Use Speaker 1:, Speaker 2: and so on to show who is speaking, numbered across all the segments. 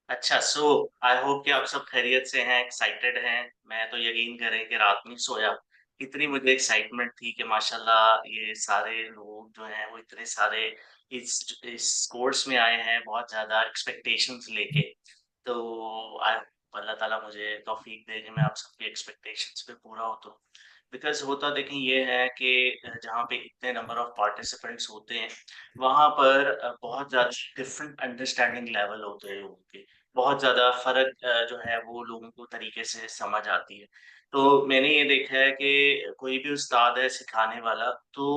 Speaker 1: अच्छा, I hope कि आप सब खैरियत से हैं, एक्साइटेड हैं। मैं तो यकीन करें कि रात नहीं सोया। इतनी मुझे एक्साइटमेंट थी कि माशाल्लाह ये सारे लोग जो हैं वो इतने सारे इस कोर्स में आए हैं बहुत ज़्यादा एक्सपेक्टेशंस लेके। तो आई अल्लाह ताला मुझे तौफ़ीक दे कि मैं आप सबकी एक्सपेक्टेशंस पे पूरा उतरूँ। बिकॉज़ होता देखिए ये है कि जहाँ पे इतने नंबर ऑफ पार्टिसिपेंट्स होते हैं, वहाँ पर बहुत ज़्यादा डिफरेंट अंडरस्टैंडिंग लेवल होते हैं लोगों के। बहुत ज़्यादा फ़र्क जो है वो लोगों को तरीके से समझ आती है। तो मैंने ये देखा है कि कोई भी उस्ताद है सिखाने वाला तो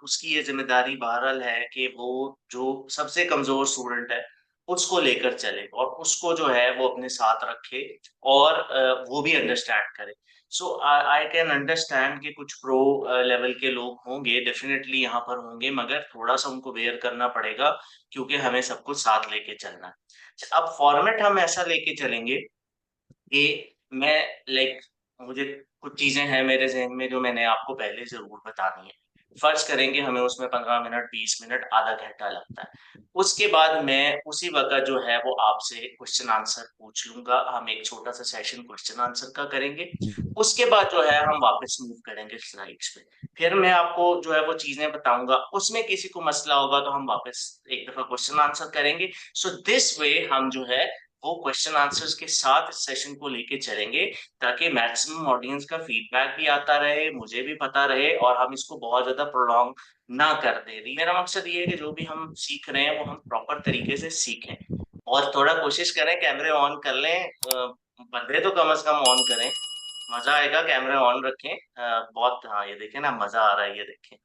Speaker 1: उसकी ये ज़िम्मेदारी बहरहाल है कि वो जो सबसे कमज़ोर स्टूडेंट है, उसको लेकर चले और उसको जो है वो अपने साथ रखे और वो भी अंडरस्टैंड करे। सो आई कैन अंडरस्टैंड कि कुछ प्रो लेवल के लोग होंगे, डेफ़िनेटली यहाँ पर होंगे मगर थोड़ा-सा उनको बेयर करना पड़ेगा क्योंकि हमें सबको साथ लेके चलना है। अब फॉर्मेट हम ऐसा लेके चलेंगे कि मैं लाइक मुझे कुछ चीज़ें हैं मेरे ज़हन में जो मैंने आपको पहले ज़रूर बतानी है। फ़र्ज़ करें कि हमें उसमें 15 मिनट, 20 मिनट, आधा घंटा लगता है। उसके बाद मैं उसी वक़्त जो है वो आपसे क्वेश्चन आंसर पूछ लूँगा। हम एक छोटा-सा सेशन क्वेश्चन आंसर का करेंगे। उसके बाद जो है हम वापस मूव करेंगे स्लाइड्स पे। फिर मैं आपको जो है वो चीज़ें बताऊँगा, उसमें किसी को मसला होगा तो हम वापस एक दफ़ा क्वेश्चन आंसर करेंगे। सो दिस वे हम जो है वो क्वेश्चन आंसर्स के साथ इस सेशन को लेके चलेंगे ताकि मैक्सिमम ऑडियंस का फीडबैक भी आता रहे, मुझे भी पता रहे और हम इसको बहुत ज़्यादा प्रोलॉन्ग ना कर दें। मेरा मकसद ये है कि जो भी हम सीख रहे हैं वो हम प्रॉपर तरीके से सीखें और थोड़ा कोशिश करें कैमरे ऑन कर लें बंदे तो कम से कम ऑन करें। मज़ा आएगा कैमरे ऑन रखें बहुत हाँ, ये देखें ना मज़ा आ रहा है ये देखें।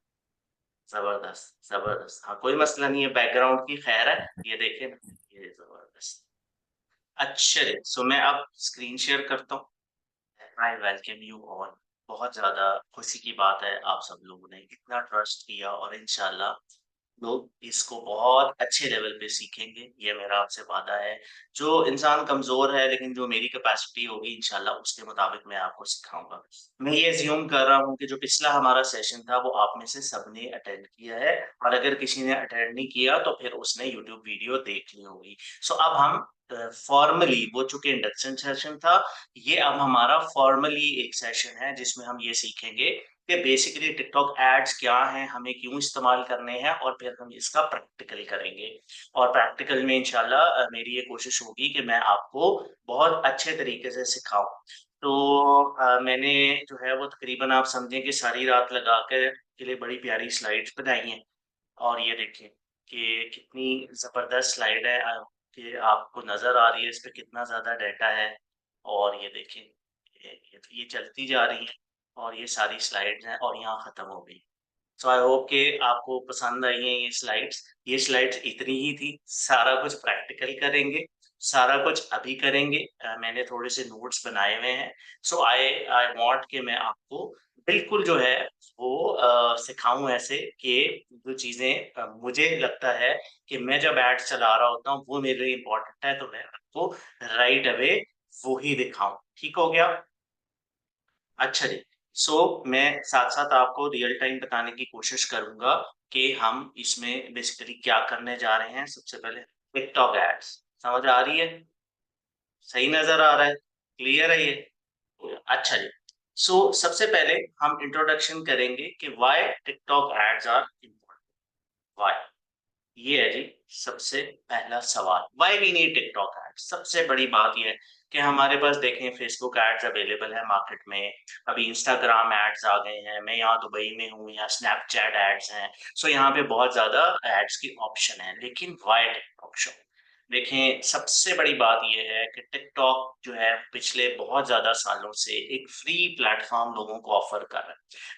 Speaker 1: ज़बरदस्त, ज़बरदस्त। हाँ, कोई मसला नहीं है बैकग्राउंड की खैर है। ये देखें ना, ये ज़बरदस्त। अच्छा जी, मैं अब स्क्रीन शेयर करता हूँ। I welcome you all. बहुत ज़्यादा खुशी की बात है आप सब लोगों ने इतना ट्रस्ट किया और इंशाल्लाह लोग इसको बहुत अच्छे लेवल पे सीखेंगे, ये मेरा आपसे वादा है। जो इंसान कमज़ोर है लेकिन जो मेरी कैपेसिटी होगी इंशाल्लाह उसके मुताबिक मैं आपको सिखाऊँगा। मैं ये अज़्यूम कर रहा हूँ कि जो पिछला हमारा सेशन था वो आप में से सबने अटेंड किया है और अगर किसी ने अटेंड नहीं किया तो फिर उसने यूट्यूब वीडियो देख ली होगी। अब हम फॉर्मली वो चूँकि इंडक्शन सेशन था, ये अब हमारा फॉर्मली एक सेशन है जिसमें हम ये सीखेंगे कि बेसिकली टिकटॉक एड्स क्या हैं, हमें क्यों इस्तेमाल करने हैं और फिर हम इसका प्रैक्टिकल करेंगे। और प्रैक्टिकल में इंशाल्लाह मेरी ये कोशिश होगी कि मैं आपको बहुत अच्छे तरीके से सिखाऊँ। तो मैंने जो है वो तकरीबन आप समझें कि सारी रात लगा के लिए बड़ी प्यारी स्लाइड्स बनाई हैं और ये देखिए कि कितनी ज़बरदस्त स्लाइड है कि आपको नज़र आ रही है इस पे कितना ज़्यादा डाटा है और ये देखिए ये चलती जा रही है और ये सारी स्लाइड्स हैं और यहाँ ख़त्म हो गई। आई होप कि आपको पसंद आई हैं ये स्लाइड्स। ये स्लाइड्स इतनी ही थी, सारा कुछ प्रैक्टिकल करेंगे, सारा कुछ अभी करेंगे। मैंने थोड़े से नोट्स बनाए हुए हैं। आई आई वांट कि मैं आपको बिल्कुल जो है वो सिखाऊँ ऐसे कि जो चीज़ें मुझे लगता है कि मैं जब एड्स चला रहा होता हूँ, वो मेरे लिए इम्पोर्टेंट है, तो मैं आपको राइट अवे वो ही दिखाऊँ। ठीक हो गया? अच्छा जी। मैं साथ-साथ आपको रियल टाइम बताने की कोशिश करूँगा कि हम इसमें बेसिकली क्या करने जा रहे हैं। सबसे पहले टिकटॉक एड्स समझ आ रही है? सही नज़र आ रहा है? क्लियर है ये? अच्छा जी। सबसे पहले हम इंट्रोडक्शन करेंगे कि why TikTok ads are important, why? ये है जी सबसे पहला सवाल why we need TikTok ads. सबसे बड़ी बात ये है कि हमारे पास देखें फेसबुक एड्स अवेलेबल है मार्केट में, अभी इंस्टाग्राम एड्स आ गए हैं, मैं यहाँ दुबई में हूँ, यहाँ स्नैपचैट एड्स हैं। यहाँ पे बहुत ज्यादा एड्स की ऑप्शन है लेकिन व्हाई टिकटॉक शो? देखें सबसे बड़ी बात ये है कि टिकटॉक जो है पिछले बहुत ज्यादा सालों से एक फ्री प्लेटफॉर्म लोगों को ऑफर कर रहा है।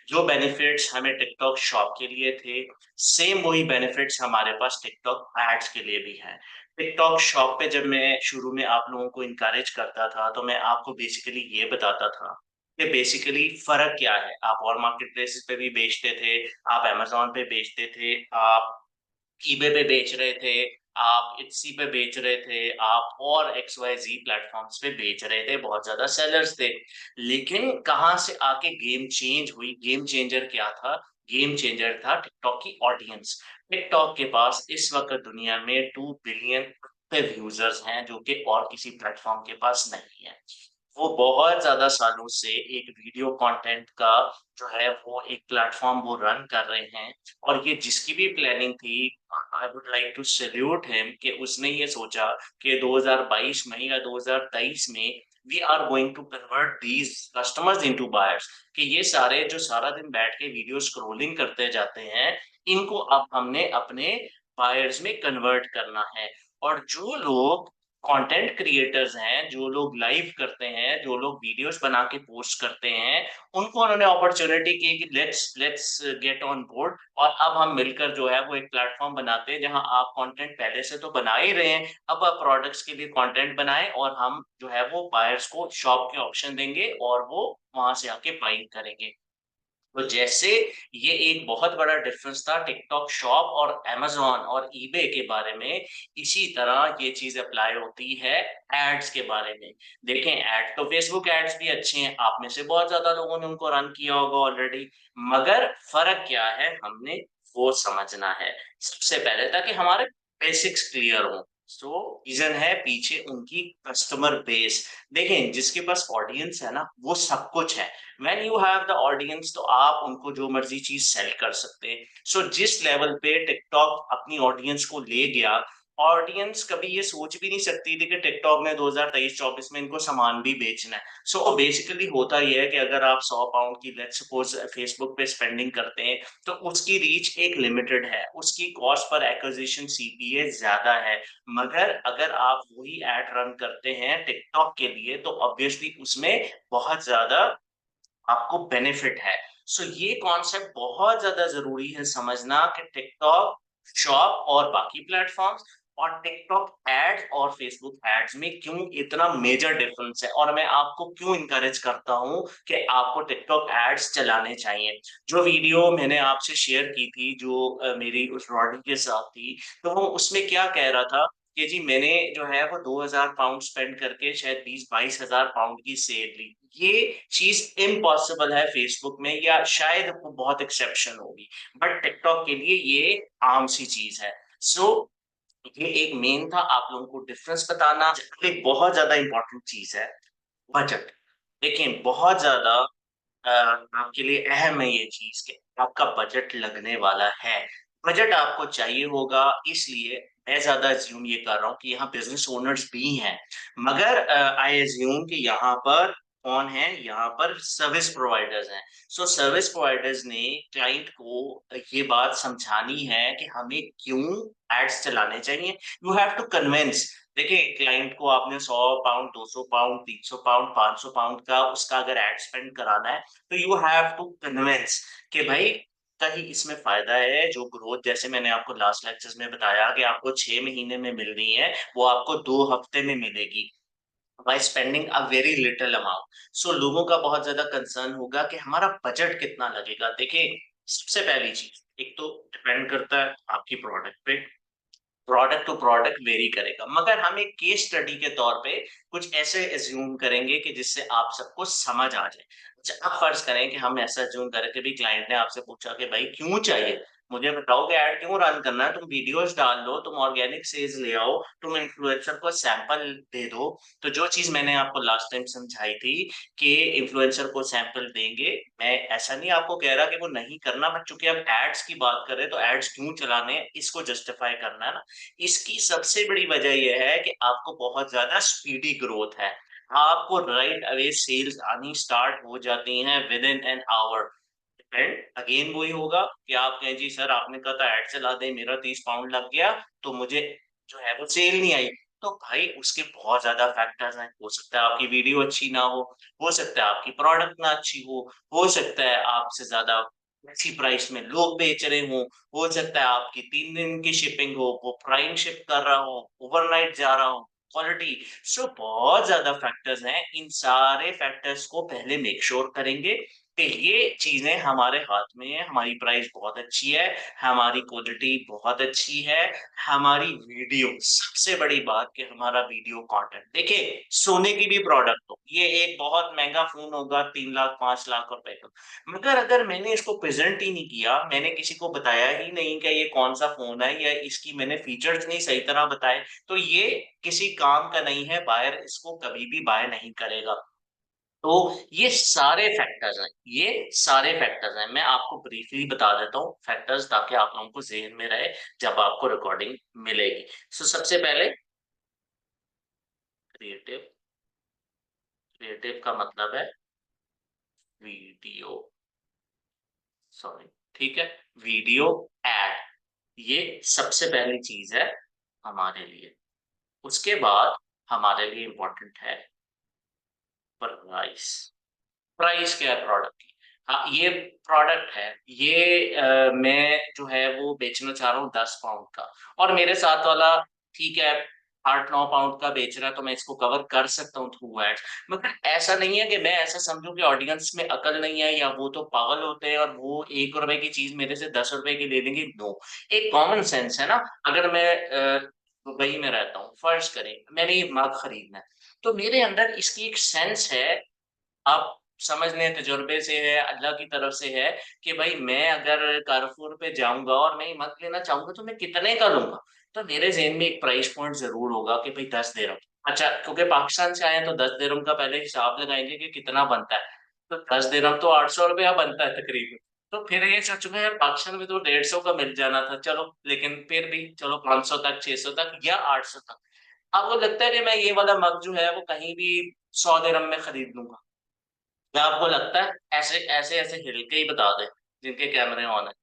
Speaker 1: जो बेनिफिट्स हमें टिकटॉक शॉप के लिए थे सेम वही बेनिफिट्स हमारे पास टिकटॉक एड्स के लिए भी हैं। टिकटॉक शॉप पे जब मैं शुरू में आप लोगों को इनकरेज करता था, तो मैं आपको बेसिकली ये बताता था कि बेसिकली फ़र्क क्या है। आप और मार्केट प्लेसेस पे भी बेचते थे, आप अमेज़न पे बेचते थे, आप ईबे पे बेच रहे थे, आप इत्सी पे बेच रहे थे, आप और एक्स-वाई-ज़ेड प्लेटफ़ॉर्म्स पे बेच रहे थे, बहुत ज़्यादा सेलर्स थे। लेकिन कहाँ से आके गेम चेंज हुई, गेम चेंजर क्या था? गेम चेंजर था टिकटॉक की ऑडियंस। टिकटॉक के पास इस वक़्त दुनिया में 2 बिलियन एक्टिव यूजर्स हैं जो कि और किसी प्लेटफॉर्म के पास नहीं है। वो बहुत ज्यादा सालों से एक वीडियो कंटेंट का जो है वो एक प्लेटफॉर्म वो रन कर रहे हैं, और ये जिसकी भी प्लानिंग थी, I would like to salute him कि उसने ये सोचा कि 2022 में या 2023 में we are going to convert these customers into buyers, कि ये सारे जो सारा दिन बैठ के वीडियो स्क्रॉलिंग करते जाते हैं, इनको अब हमने अपने बायर्स में कन्वर्ट करना है। और जो लोग कंटेंट क्रिएटर्स हैं, जो लोग लाइव करते हैं, जो लोग वीडियोस बना के पोस्ट करते हैं, उनको उन्होंने अपॉर्चुनिटी की कि let's let's get on board, और अब हम मिलकर जो है वो एक प्लेटफॉर्म बनाते हैं जहां आप कंटेंट पहले से तो बना ही रहे हैं, अब आप प्रोडक्ट्स के लिए कंटेंट बनाएं और हम जो है वो बायर्स को शॉप के ऑप्शन देंगे और वो वहां से आके बाइंग करेंगे। तो जैसे ये एक बहुत बड़ा डिफरेंस था टिकटॉक शॉप और अमेज़न और ईबे के बारे में, इसी तरह ये चीज़ अप्लाई होती है एड्स के बारे में। देखें, ऐड तो फेसबुक एड्स भी अच्छे हैं, आप में से बहुत ज़्यादा लोगों ने उनको रन किया होगा ऑलरेडी, मगर फ़र्क क्या है हमने वो समझना है। सबसे पहले ताकि हमारे बेसिक्स क्लियर हों। सो रीज़न है पीछे उनकी कस्टमर बेस। देखें, जिसके पास ऑडियंस है ना, वो सब कुछ है। When you have the audience तो आप उनको जो मर्जी चीज सेल कर सकते हैं। सो जिस लेवल पे टिकटॉक अपनी ऑडियंस को ले गया, ऑडियंस कभी ये सोच भी नहीं सकती थी कि टिकटॉक ने 2023-24 में इनको सामान भी बेचना है। सो बेसिकली होता ये है कि अगर आप 100 पाउंड की लेट्स सपोज फेसबुक पे स्पेंडिंग करते हैं, तो उसकी रीच एक लिमिटेड है, उसकी कॉस्ट पर एक्विजिशन सीपीए ज्यादा है। मगर अगर आप वही एड रन करते हैं टिकटॉक के लिए, तो ऑब्वियसली उसमें बहुत ज्यादा आपको बेनिफिट है। सो ये कॉन्सेप्ट बहुत ज़्यादा ज़रूरी है समझना कि टिकटॉक शॉप और बाकी प्लेटफ़ॉर्म्स और टिकटॉक एड्स और फेसबुक एड्स में क्यों इतना मेजर डिफरेंस है, और मैं आपको क्यों एनकरेज करता हूँ कि आपको टिकटॉक एड्स चलाने चाहिए। जो वीडियो मैंने आपसे शेयर की थी, जो मेरी उस रॉडी के साथ थी, तो वो उसमें क्या कह रहा था कि जी मैंने जो है वो 2000 पाउंड स्पेंड करके शायद 20-22 हज़ार पाउंड की सेल ली। ये चीज़ इम्पॉसिबल है फेसबुक में, या शायद वो बहुत एक्सेप्शन होगी, बट टिकटॉक के लिए ये आम सी चीज़ है। सो ये एक मेन था आप लोगों को डिफरेंस बताना। एक बहुत ज़्यादा इम्पोर्टेंट चीज़ है, बजट। देखिए, बहुत ज़्यादा आपके लिए अहम है ये चीज़ कि आपका बजट लगने वाला है। बजट आपको चाहिए होगा, इसलिए मैं ज़्यादा अज़्यूम ये कर रहा हूँ कि यहाँ बिज़नेस ओनर्स भी हैं। मगर आई अज़्यूम कि यहाँ पर कौन है? यहाँ पर सर्विस प्रोवाइडर्स हैं। सो सर्विस प्रोवाइडर्स ने क्लाइंट को ये बात समझानी है कि हमें क्यों एड्स चलाने चाहिए। You have to convince. देखिए, क्लाइंट को आपने 100 पाउंड, 200 पाउंड, 300 पाउंड, 500 पाउंड का उसका अगर एड स्पेंड कराना है, तो यू हैव टू कन्विंस कि भाई कहीं इसमें फ़ायदा है। जो ग्रोथ जैसे मैंने आपको लास्ट लेक्चर्स में बताया कि आपको 6 महीने में मिल रही है, वो आपको 2 हफ्ते में मिलेगी by spending a very little amount. So लोगों का बहुत ज़्यादा कंसर्न होगा कि हमारा बजट कितना लगेगा। देखिए, सबसे पहली चीज़, एक तो डिपेंड करता है आपकी प्रोडक्ट पे। प्रोडक्ट टू प्रोडक्ट वेरी करेगा, मगर हम एक केस स्टडी के तौर पे कुछ ऐसे एज्यूम करेंगे कि जिससे आप सबको समझ आ जाए। अच्छा, अब फर्ज करें कि हम ऐसा एज्यूम करें कि भी क्लाइंट ने आपसे पूछा कि भाई क्यों चाहिए, मुझे बताओ कि ऐड क्यों रन करना है, तुम वीडियोस डाल लो, तुम ऑर्गेनिक सेल्स ले आओ, तुम इन्फ्लुएंसर को सैंपल दे दो। तो जो चीज मैंने आपको लास्ट टाइम समझाई थी कि इन्फ्लुएंसर को सैंपल देंगे, मैं ऐसा नहीं आपको कह रहा कि वो नहीं करना, बट चूंकि अब एड्स की बात करें तो एड्स क्यों चलाने हैं, इसको जस्टिफाई करना है ना। इसकी सबसे बड़ी वजह ये है कि आपको बहुत ज़्यादा स्पीडी ग्रोथ है। आपको राइट अवे सेल्स आनी स्टार्ट हो जाती हैं with in an hour. And again वही होगा कि आप कहें जी सर आपने कहा था ऐड चला दें, मेरा 30 पाउंड लग गया, तो मुझे जो है वो सेल नहीं आई। तो भाई उसके बहुत ज़्यादा फैक्टर्स हैं। हो सकता है आपकी वीडियो अच्छी ना हो सकता है आपकी प्रोडक्ट ना अच्छी हो सकता है आपसे ज़्यादा अच्छी प्राइस में लोग बेच रहे हों, हो सकता है आपकी 3 दिन की शिपिंग हो, वो प्राइम शिप कर रहा हो, ओवरनाइट जा रहा हो, क्वालिटी। सो बहुत ज़्यादा फैक्टर्स हैं। इन सारे फैक्टर्स को पहले मेक श्योर करेंगे कि ये चीज़ें हमारे हाथ में है, हमारी प्राइस बहुत अच्छी है, हमारी क्वालिटी बहुत अच्छी है, हमारी वीडियो सबसे बड़ी बात कि हमारा वीडियो कंटेंट देखिए, सोने की भी प्रोडक्ट हो, ये एक बहुत महँगा फ़ोन होगा 3 लाख 5 लाख रुपए का, मगर अगर मैंने इसको प्रेज़ेंट ही नहीं किया, मैंने किसी को बताया ही नहीं कि ये कौन-सा फ़ोन है या इसकी मैंने फीचर्स नहीं सही तरह बताए, तो ये किसी काम का नहीं है, बायर इसको कभी भी बाय नहीं करेगा। तो ये सारे फैक्टर्स हैं, ये सारे फैक्टर्स हैं। मैं आपको ब्रीफली बता देता हूँ फैक्टर्स ताकि आप लोगों को ज़हन में रहे जब आपको रिकॉर्डिंग मिलेगी। सबसे पहले क्रिएटिव, क्रिएटिव का मतलब है वीडियो, सॉरी, ठीक है? वीडियो एड, ये सबसे पहली चीज़ है हमारे लिए। उसके बाद हमारे लिए इम्पोर्टेंट है प्राइस। प्राइस क्या है प्रोडक्ट की? हाँ, ये प्रोडक्ट है, ये मैं जो है वो बेचना चाह रहा हूँ 10 पाउंड का और मेरे साथ वाला ठीक है 8-9 पाउंड का बेच रहा है तो मैं इसको कवर कर सकता हूँ थ्रू एड्स। मगर ऐसा नहीं है कि मैं ऐसा समझूँ कि ऑडियंस में अकल नहीं है या वो तो पागल होते हैं और वो ₹1 की चीज़ मेरे से ₹10 की ले लेंगे, नो। एक कॉमन सेंस है ना, अगर मैं दुबई में रहता हूँ, फर्ज़ करें मैंने ये मग खरीदना है, तो मेरे अंदर इसकी एक सेंस है, आप समझ लें तजुर्बे से है, अल्लाह की तरफ से है कि भाई मैं अगर कारफूर पे जाऊँगा और मैं ये मग लेना चाहूँगा तो मैं कितने का लूँगा? तो मेरे ज़हन में एक प्राइस पॉइंट ज़रूर होगा कि भाई 10 दिरहम। अच्छा, क्योंकि पाकिस्तान से आए हैं तो 10 दिरहम का पहले हिसाब लगाएँगे कि कितना बनता है। तो 10 दिरहम तो ₹800 बनता है तकरीबन। तो फिर ये सोचूँगा यार पाकिस्तान में तो 150 का मिल जाना था, चलो लेकिन फिर भी चलो 500 तक, 600 तक या 800 तक। आपको लगता है कि मैं ये वाला मग जो है वो कहीं भी 100 दिरहम में खरीद लूँगा? क्या आपको लगता है ऐसे ऐसे हिल के ही बता दें, जिनके कैमरे ऑन है,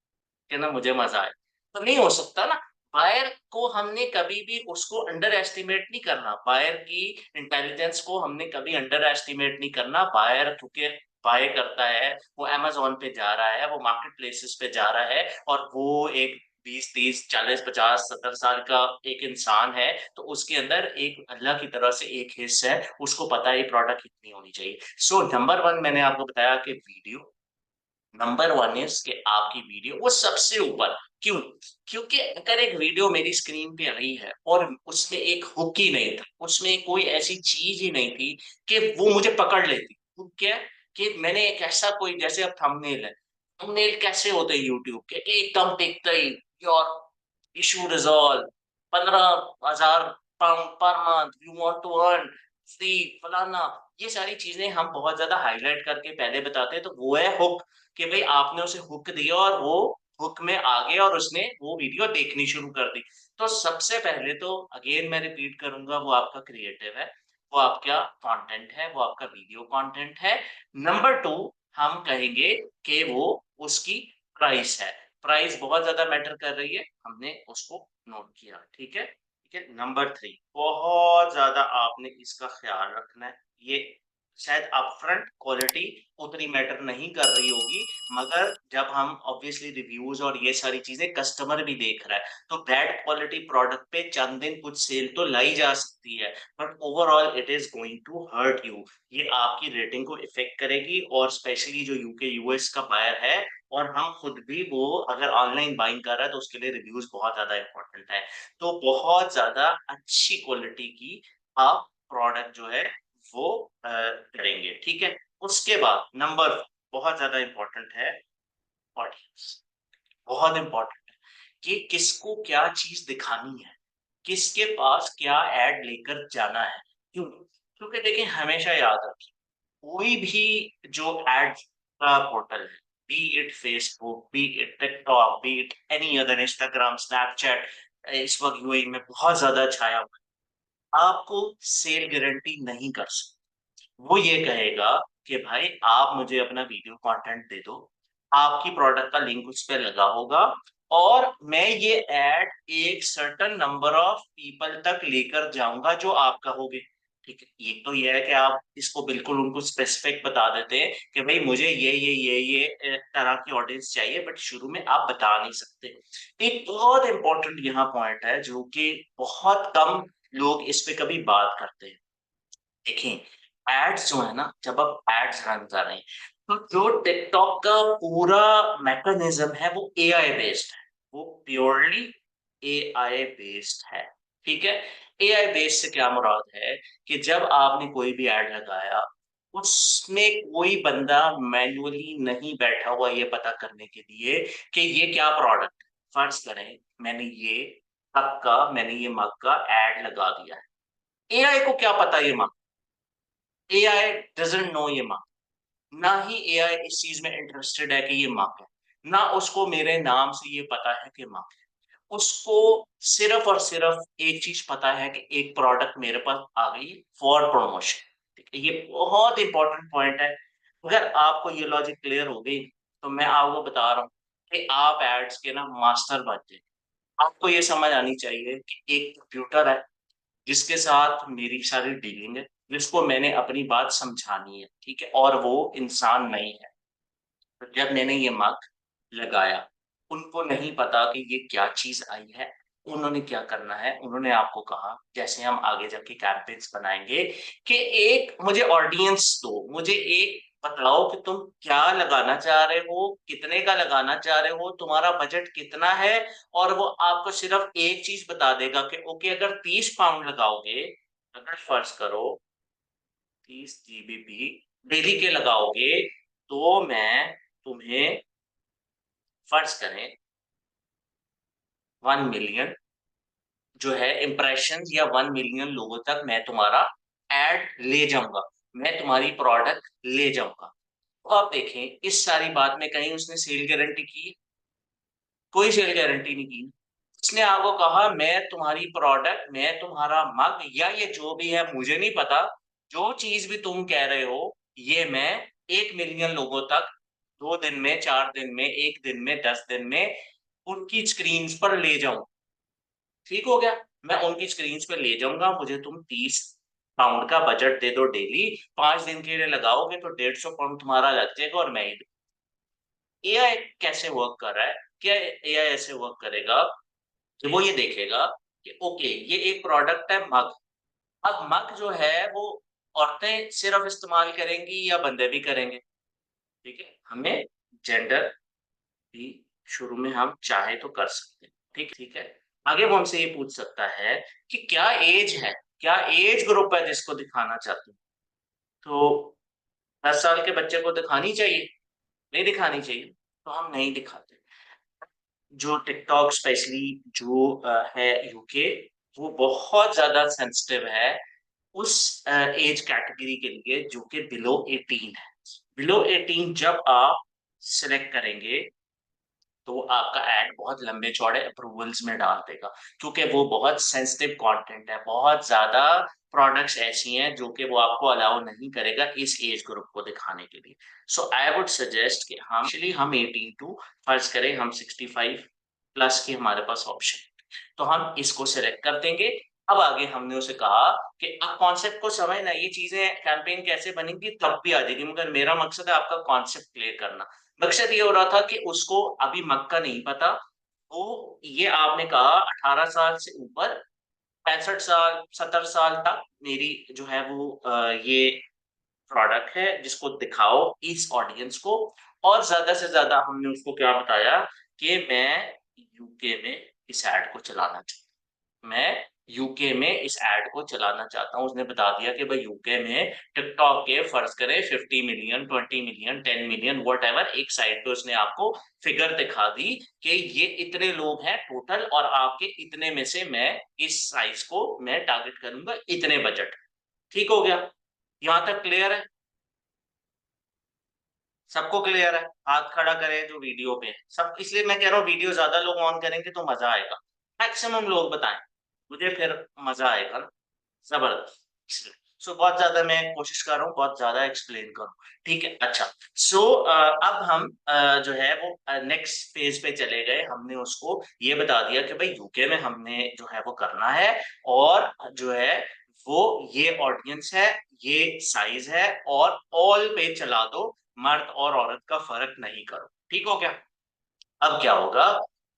Speaker 1: कि ना मुझे मज़ा आए? तो नहीं हो सकता ना, बायर को हमने कभी भी उसको अंडर एस्टिमेट नहीं करना, बायर की इंटेलिजेंस को हमने कभी अंडर एस्टिमेट नहीं करना, बायर क्योंकि बाय करता है, वो अमेज़न पे जा रहा है, वो मार्केट प्लेसेस पे जा रहा है और वो एक 20, 30, 40, 50, 70 साल का एक इंसान है, तो उसके अंदर एक अल्लाह की तरफ से एक हिस्स है, उसको पता है ये प्रोडक्ट कितनी होनी चाहिए। सो नंबर 1 मैंने आपको बताया कि वीडियो, नंबर 1 इज़ कि आपकी वीडियो वो सबसे ऊपर, क्यों? क्योंकि अगर एक वीडियो मेरी स्क्रीन पे आई है और उसमें एक हुक ही नहीं था, उसमें कोई ऐसी चीज़ ही नहीं थी कि वो मुझे पकड़ लेती। हुक क्या है? कि मैंने एक ऐसा कोई जैसे अब थंबनेल है, थंबनेल कैसे होते हैं यूट्यूब के कि एकदम दिखते ही your issue resolve 15,000 pound per month, you want to earn free फलाना, ये सारी चीज़ें हम बहुत ज़्यादा हाइलाइट करके पहले बताते हैं, तो वो है हुक। कि भई आपने उसे हुक दिया और वो हुक में आ गया और उसने वो वीडियो देखनी शुरू कर दी। तो सबसे पहले तो अगेन मैं रिपीट करूँगा वो आपका क्रिएटिव है, वो आपका कंटेंट है, वो आपका वीडियो कंटेंट है। नंबर 2 हम कहेंगे कि वो उसकी प्राइस है। प्राइस बहुत ज़्यादा मैटर कर रही है, हमने उसको नोट किया, ठीक है? ठीक है, नंबर 3 बहुत ज़्यादा आपने इसका ख़्याल रखना है। ये शायद अपफ्रंट क्वालिटी उतनी मैटर नहीं कर रही होगी, मगर जब हम ऑब्वियसली रिव्यूज़ और ये सारी चीज़ें कस्टमर भी देख रहा है, तो बैड क्वालिटी प्रोडक्ट पे चंद दिन कुछ सेल तो लाई जा सकती है, but overall it is going to hurt you. ये आपकी रेटिंग को इफ़ेक्ट करेगी और स्पेशली जो यूके, यूएस का बायर है और हम खुद भी वो अगर ऑनलाइन बाइंग कर रहा है, तो उसके लिए रिव्यूज़ बहुत ज़्यादा इम्पोर्टेंट है। तो बहुत ज़्यादा अच्छी क्वालिटी की आप प्रोडक्ट जो है वो करेंगे, ठीक है? उसके बाद नंबर बहुत ज़्यादा इम्पोर्टेंट है ऑडियंस, बहुत इम्पोर्टेंट है कि किसको क्या चीज़ दिखानी है, किसके पास क्या ऐड लेकर जाना है। क्यों? क्योंकि देखिए हमेशा याद रखिए, कोई भी जो एड्स का पोर्टल है, B it Facebook, B it TikTok, B it any other Instagram, Snapchat, इस वक़्त यूएई में बहुत ज़्यादा छाया हुआ है। आपको सेल गारंटी नहीं कर सकता। वो ये कहेगा कि भाई आप मुझे अपना वीडियो कंटेंट दे दो, आपकी प्रोडक्ट का लिंक उस पे लगा होगा और मैं ये ऐड एक सर्टेन नंबर ऑफ पीपल तक लेकर जाऊँगा जो आप कहोगे। ठीक है? एक तो ये है कि आप इसको बिल्कुल उनको स्पेसिफिक बता देते हैं कि भई मुझे ये तरह की ऑडियंस चाहिए बट शुरू में आप बता नहीं सकते। एक बहुत इम्पोर्टेंट यहाँ पॉइंट है जो कि बहुत कम लोग इस पे कभी बात करते हैं। देखें, एड्स जो है ना, जब आप एड्स रन कर रहे हैं, तो जो टिकटॉक का पूरा मैकेनिज्म है वो एआई बेस्ड है, वो प्योरली एआई बेस्ड है। ठीक है। एआई बेस्ड से क्या मुराद है कि जब आपने कोई भी ऐड लगाया, उसमें कोई बंदा मैन्युअली नहीं बैठा हुआ ये पता करने के लिए कि ये क्या प्रोडक्ट। फर्ज करें मैंने ये मग का ऐड लगा दिया है, एआई को क्या पता ये मग, एआई डजंट नो ये मग, ना ही एआई इस चीज में इंटरेस्टेड है कि ये माँ है, ना उसको मेरे नाम से ये पता है कि माँ है। उसको सिर्फ और सिर्फ एक चीज पता है कि एक प्रोडक्ट मेरे पास आ गई फॉर प्रमोशन। ठीक है, ये बहुत इंपॉर्टेंट पॉइंट है। अगर आपको ये लॉजिक क्लियर हो गई तो मैं आपको बता रहा हूँ कि आप एड्स के ना मास्टर बन जाए। आपको ये समझ आनी चाहिए कि एक कंप्यूटर है जिसके साथ मेरी सारी डीलिंग है, जिसको मैंने अपनी बात समझानी है, ठीक है, और वो इंसान नहीं है। तो जब मैंने ये मग लगाया, उनको नहीं पता कि ये क्या चीज आई है। उन्होंने क्या करना है, उन्होंने आपको कहा जैसे हम आगे जाके कैंपेन्स बनाएंगे कि एक मुझे ऑडियंस दो, मुझे एक बतलाओ कि तुम क्या लगाना चाह रहे हो, कितने का लगाना चाह रहे हो, तुम्हारा बजट कितना है। और वो आपको सिर्फ एक चीज बता देगा कि ओके अगर 30 पाउंड लगाओगे, अगर फर्ज करो 30 GBP डेली के लगाओगे, तो मैं तुम्हें फर्ज करें 1 मिलियन जो है इम्प्रेशन या 1 मिलियन लोगों तक मैं तुम्हारा एड ले जाऊंगा, मैं तुम्हारी प्रोडक्ट ले जाऊंगा। तो आप देखें इस सारी बात में कहीं उसने सेल गारंटी की? कोई सेल गारंटी नहीं की। उसने आपको कहा मैं तुम्हारी प्रोडक्ट, मैं तुम्हारा मग या ये जो भी है मुझे नहीं पता, जो चीज भी तुम कह रहे हो ये मैं 1 मिलियन लोगों तक 2 दिन में, 4 दिन में, 1 दिन में, 10 दिन में उनकी स्क्रीन पर ले जाऊं। ठीक हो गया, मैं उनकी स्क्रीन पे ले जाऊंगा, मुझे तुम 30 पाउंड का बजट दे दो डेली, 5 दिन के लिए लगाओगे तो 150 पाउंड तुम्हारा लग जाएगा और मैं ही। एआई कैसे वर्क कर रहा है? क्या एआई ऐसे वर्क करेगा कि वो ये देखेगा कि ओके ये एक प्रोडक्ट है मग। अब मग जो है वो औरतें सिर्फ इस्तेमाल करेंगी या बंदे भी करेंगे? ठीक है, हमें जेंडर भी शुरू में हम चाहे तो कर सकते हैं। ठीक है। आगे वो हमसे ये पूछ सकता है कि क्या एज है, क्या एज ग्रुप है जिसको दिखाना चाहते हो। तो 10 साल के बच्चे को दिखानी चाहिए? नहीं दिखानी चाहिए, तो हम नहीं दिखाते। जो टिकटॉक स्पेशली जो है यूके, वो बहुत ज्यादा सेंसिटिव है उस एज कैटेगरी के लिए जो कि बिलो 18 है। बिलो 18 जब आप सिलेक्ट करेंगे तो आपका ऐड बहुत लंबे चौड़े अप्रूवल्स में डाल देगा, क्योंकि वो बहुत सेंसिटिव कंटेंट है, बहुत ज्यादा प्रोडक्ट्स ऐसी हैं जो कि वो आपको अलाउ नहीं करेगा इस एज ग्रुप को दिखाने के लिए। सो आई वुड सजेस्ट कि हम एक्चुअली हम 18 टू फर्ज करें हम 65 प्लस की हमारे पास ऑप्शन, तो हम इसको सिलेक्ट कर देंगे। अब आगे हमने उसे कहा कि अब कॉन्सेप्ट को समझना, ये चीजें कैंपेन कैसे बनेगी तब भी आ जाएगी, मगर मेरा मकसद है आपका कॉन्सेप्ट क्लियर करना। मकसद ये हो रहा था कि उसको अभी मक्का नहीं पता, तो ये आपने कहा 18 साल से ऊपर, 65 साल 70 साल तक मेरी जो है वो ये प्रोडक्ट है जिसको दिखाओ इस ऑडियंस को। और ज्यादा से ज्यादा हमने उसको क्या बताया कि मैं यूके में इस एड को चलाना चाहता हूँ, मैं यूके में इस एड को चलाना चाहता हूँ। उसने बता दिया कि भाई यूके में टिकटॉक के फर्ज करें 50 million, 20 million, 10 million what ever, एक साइड पे उसने आपको फिगर दिखा दी कि ये इतने लोग हैं टोटल और आपके इतने में से मैं इस साइज को मैं टारगेट करूंगा इतने बजट। ठीक हो गया, यहां तक क्लियर है? सबको क्लियर है? हाथ खड़ा करें जो वीडियो पे है सब, इसलिए मैं कह रहा हूँ वीडियो ज्यादा लोग ऑन करेंगे तो मजा आएगा। मैक्सिमम लोग बताएं, मुझे फिर मजा आएगा ना, जबरदस्त। इसलिए सो बहुत ज्यादा मैं कोशिश कर रहा हूँ बहुत ज्यादा एक्सप्लेन करूँ। ठीक है, अच्छा। सो अब हम जो है वो नेक्स्ट पेज पे चले गए, हमने उसको ये बता दिया कि भाई यूके में हमने जो है वो करना है, और जो है वो ये ऑडियंस है, ये साइज है, और ऑल पे चला दो, मर्द और औरत का फर्क नहीं करो। ठीक हो गया? अब क्या होगा,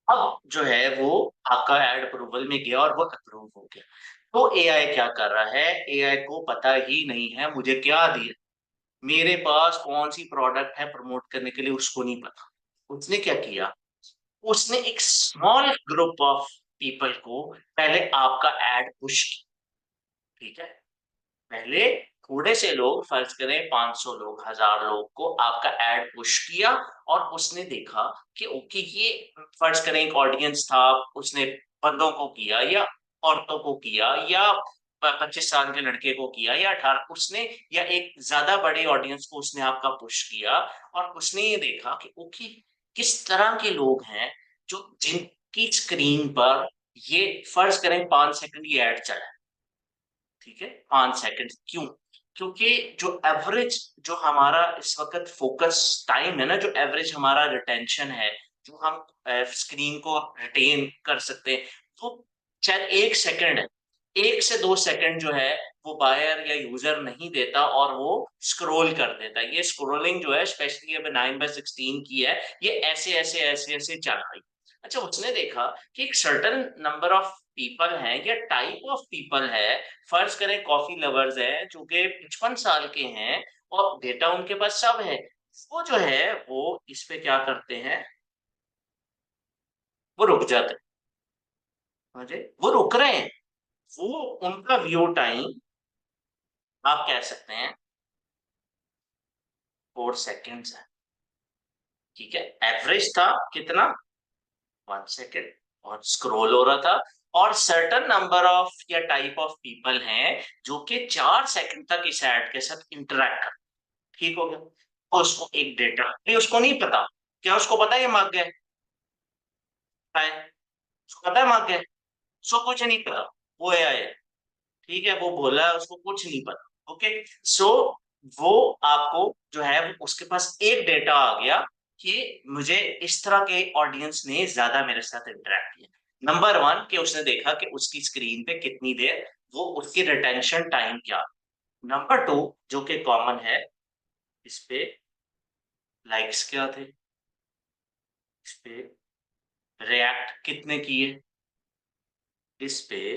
Speaker 1: अब जो है वो आपका एड अप्रूवल में गया और वो अप्रूव हो गया। तो एआई क्या कर रहा है, एआई को पता ही नहीं है मुझे क्या दिया, मेरे पास कौन सी प्रोडक्ट है प्रमोट करने के लिए उसको नहीं पता। उसने क्या किया, उसने एक स्मॉल ग्रुप ऑफ पीपल को पहले आपका एड पुश किया, ठीक है। पहले थोड़े से लोग, फर्ज करें 500 लोग, 1000 लोग को आपका एड पुश किया, और उसने देखा कि ओके ये, फर्ज करें एक ऑडियंस था, उसने बंदों को किया या औरतों को किया या 25 साल के लड़के को किया या 18, उसने या एक ज्यादा बड़े ऑडियंस को उसने आपका पुश किया, और उसने ये देखा कि ओके किस तरह के लोग हैं जो जिनकी स्क्रीन पर ये, फर्ज करें 5 सेकंड ये एड चला, ठीक है, 5 सेकंड क्यों? क्योंकि जो एवरेज, जो हमारा इस वक्त फोकस टाइम है ना, जो एवरेज हमारा रिटेंशन है, जो हम स्क्रीन को रिटेन कर सकते हैं, वो शायद 1 सेकंड है। 1 से 2 सेकंड जो है वो बायर या यूजर नहीं देता, और वो स्क्रॉल कर देता है। ये स्क्रोलिंग जो है, स्पेशली अब 9/16 की है, ये ऐसे ऐसे ऐसे ऐसे चल रही। अच्छा, उसने देखा कि एक सर्टन नंबर ऑफ पीपल हैं या टाइप ऑफ पीपल है, फर्ज करें कॉफी लवर्स हैं जो कि 55 साल के हैं, और डेटा उनके पास सब है, वो जो है वो इस पे क्या करते हैं, वो रुक जाते हैं। समझे? वो रुक रहे हैं, वो उनका व्यू टाइम आप कह सकते हैं 4 सेकेंड्स है, ठीक है। एवरेज था कितना, 1 सेकेंड, और स्क्रॉल हो रहा था, और सर्टन नंबर ऑफ या टाइप ऑफ पीपल हैं जो कि 4 सेकंड तक इस एड के साथ इंटरेक्ट कर, ठीक हो गया। और उसको एक डेटा, नहीं उसको नहीं पता, क्या उसको पता है ये मग है, है? उसको पता है मग है, उसको कुछ नहीं पता, वो है, ठीक है, वो बोला है उसको कुछ नहीं पता, ओके। सो वो आपको जो है उसके पास एक डेटा आ गया कि मुझे इस तरह के ऑडियंस ने ज्यादा मेरे साथ इंटरेक्ट किया। नंबर वन, कि उसने देखा कि उसकी स्क्रीन पे कितनी देर, वो उसकी रिटेंशन टाइम क्या। नंबर टू, जो कि कॉमन है, इस पे लाइक्स क्या थे, इस पे रिएक्ट कितने किए, इस पे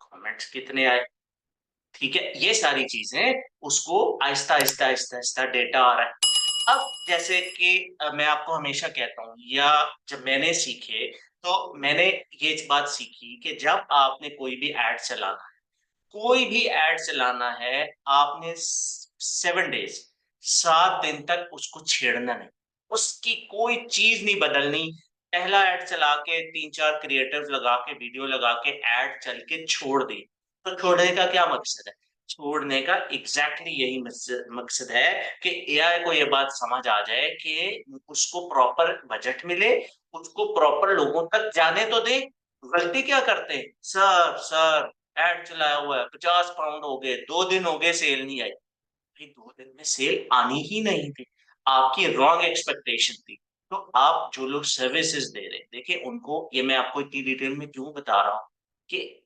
Speaker 1: कमेंट्स कितने आए, ठीक है। ये सारी चीजें उसको आहिस्ता आहिस्ता आहिस्ता आहिस्ता डेटा आ रहा है। अब जैसे कि मैं आपको हमेशा कहता हूँ, या जब मैंने सीखे, तो मैंने ये बात सीखी कि जब आपने कोई भी एड चलाना, कोई भी एड चलाना है, आपने 7 डेज, 7 दिन तक उसको छेड़ना नहीं, उसकी कोई चीज नहीं बदलनी। पहला एड चला के 3-4 क्रिएटिव लगा के, वीडियो लगा के एड चल के छोड़ दी, तो छोड़ने का क्या मकसद है? छोड़ने का एग्जैक्टली यही मकसद है कि एआई को ये बात समझ आ जाए कि उसको प्रॉपर बजट मिले, उसको प्रॉपर लोगों तक जाने तो दे। गलती क्या करते हैं, सर सर एड चलाया हुआ है, 50 पाउंड हो गए, 2 दिन हो गए सेल नहीं आई। भाई 2 दिन में सेल आनी ही नहीं थी, आपकी रॉन्ग एक्सपेक्टेशन थी। तो आप जो लोग सर्विसेज दे रहे हैं, देखिए उनको, ये मैं आपको इतनी डिटेल में क्यों बता रहा हूँ, कि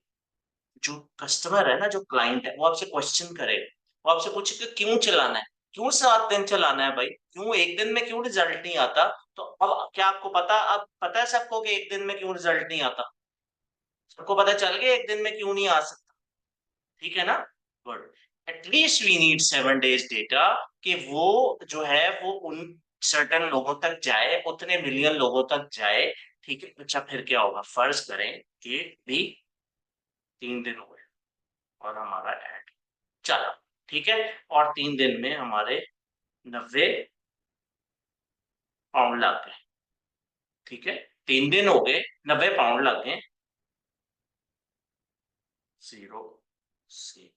Speaker 1: जो कस्टमर है ना, जो क्लाइंट है, वो आपसे क्वेश्चन करे, वो आपसे पूछे कि क्यों चलाना है, क्यों 7 दिन चलाना है भाई, क्यों एक दिन में क्यों रिजल्ट नहीं आता। तो अब क्या आपको पता, अब पता है सबको कि एक दिन में क्यों रिजल्ट नहीं आता, सबको पता चल गया एक दिन में क्यों नहीं आ सकता, ठीक है ना? Good. At least we need 7 days data, कि वो जो है वो उन सर्टन लोगों तक जाए, उतने मिलियन लोगों तक जाए, ठीक है। अच्छा, फिर क्या होगा, फर्ज करें कि भी 3 दिन हुए और हमारा एड चला, ठीक है, और 3 दिन में हमारे 90 पाउंड लग गए, ठीक है। 3 दिन हो गए, 90 पाउंड लग गए, जीरो से,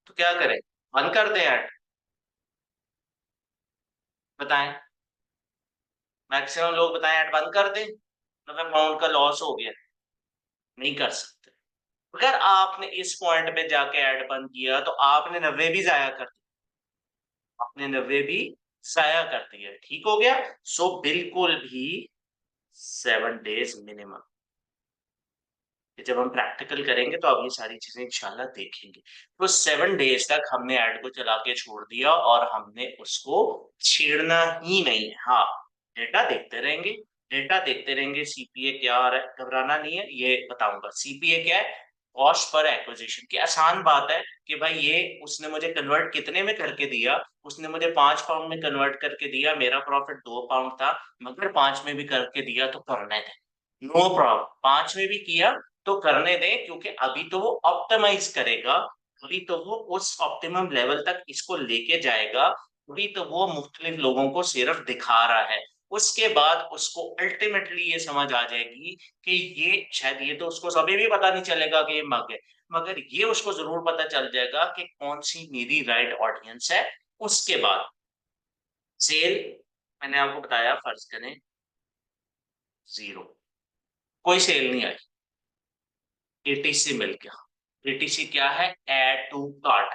Speaker 1: तो क्या करें, बंद कर दें ऐड? बताएं, मैक्सिमम लोग बताएं ऐड बंद कर दें, 90 पाउंड का लॉस हो गया, नहीं कर सकते। अगर आपने इस पॉइंट पे जाके ऐड बंद किया तो आपने 90 भी जाया कर दिया, आपने 90 भी जाया कर दिया, ठीक हो गया। सो बिल्कुल भी 7 डेज मिनिमम, जब हम प्रैक्टिकल करेंगे तो आप ये सारी चीजें इंशाल्लाह देखेंगे। तो 7 डेज तक हमने ऐड को चला के छोड़ दिया, और हमने उसको छेड़ना ही नहीं है। हाँ, डेटा देखते रहेंगे, डेटा देखते रहेंगे, सीपीए क्या आ रहा है, घबराना नहीं है, ये बताऊंगा सीपीए क्या है। कॉस्ट पर एक्विजिशन की आसान बात है कि भाई ये उसने मुझे कन्वर्ट कितने में करके दिया, उसने मुझे 5 पाउंड में कन्वर्ट करके दिया, मेरा प्रॉफिट 2 पाउंड था, मगर 5 में भी करके दिया तो करने दे, नो प्रॉब्लम। 5 में भी किया तो करने दे, क्योंकि अभी तो वो ऑप्टिमाइज करेगा, अभी तो वो उस ऑप्टिमम लेवल तक इसको लेके जाएगा, अभी तो वो मुख्तलिफ लोगों को सिर्फ दिखा रहा है। उसके बाद उसको अल्टीमेटली ये समझ आ जाएगी कि ये शायद, ये तो उसको अभी भी पता नहीं चलेगा कि ये मग है, मगर ये उसको जरूर पता चल जाएगा कि कौन सी मेरी राइट ऑडियंस है। उसके बाद सेल, मैंने आपको बताया, फर्ज करें जीरो, कोई सेल नहीं आई, एटीसी मिल गया। एटीसी क्या है? Add to cart.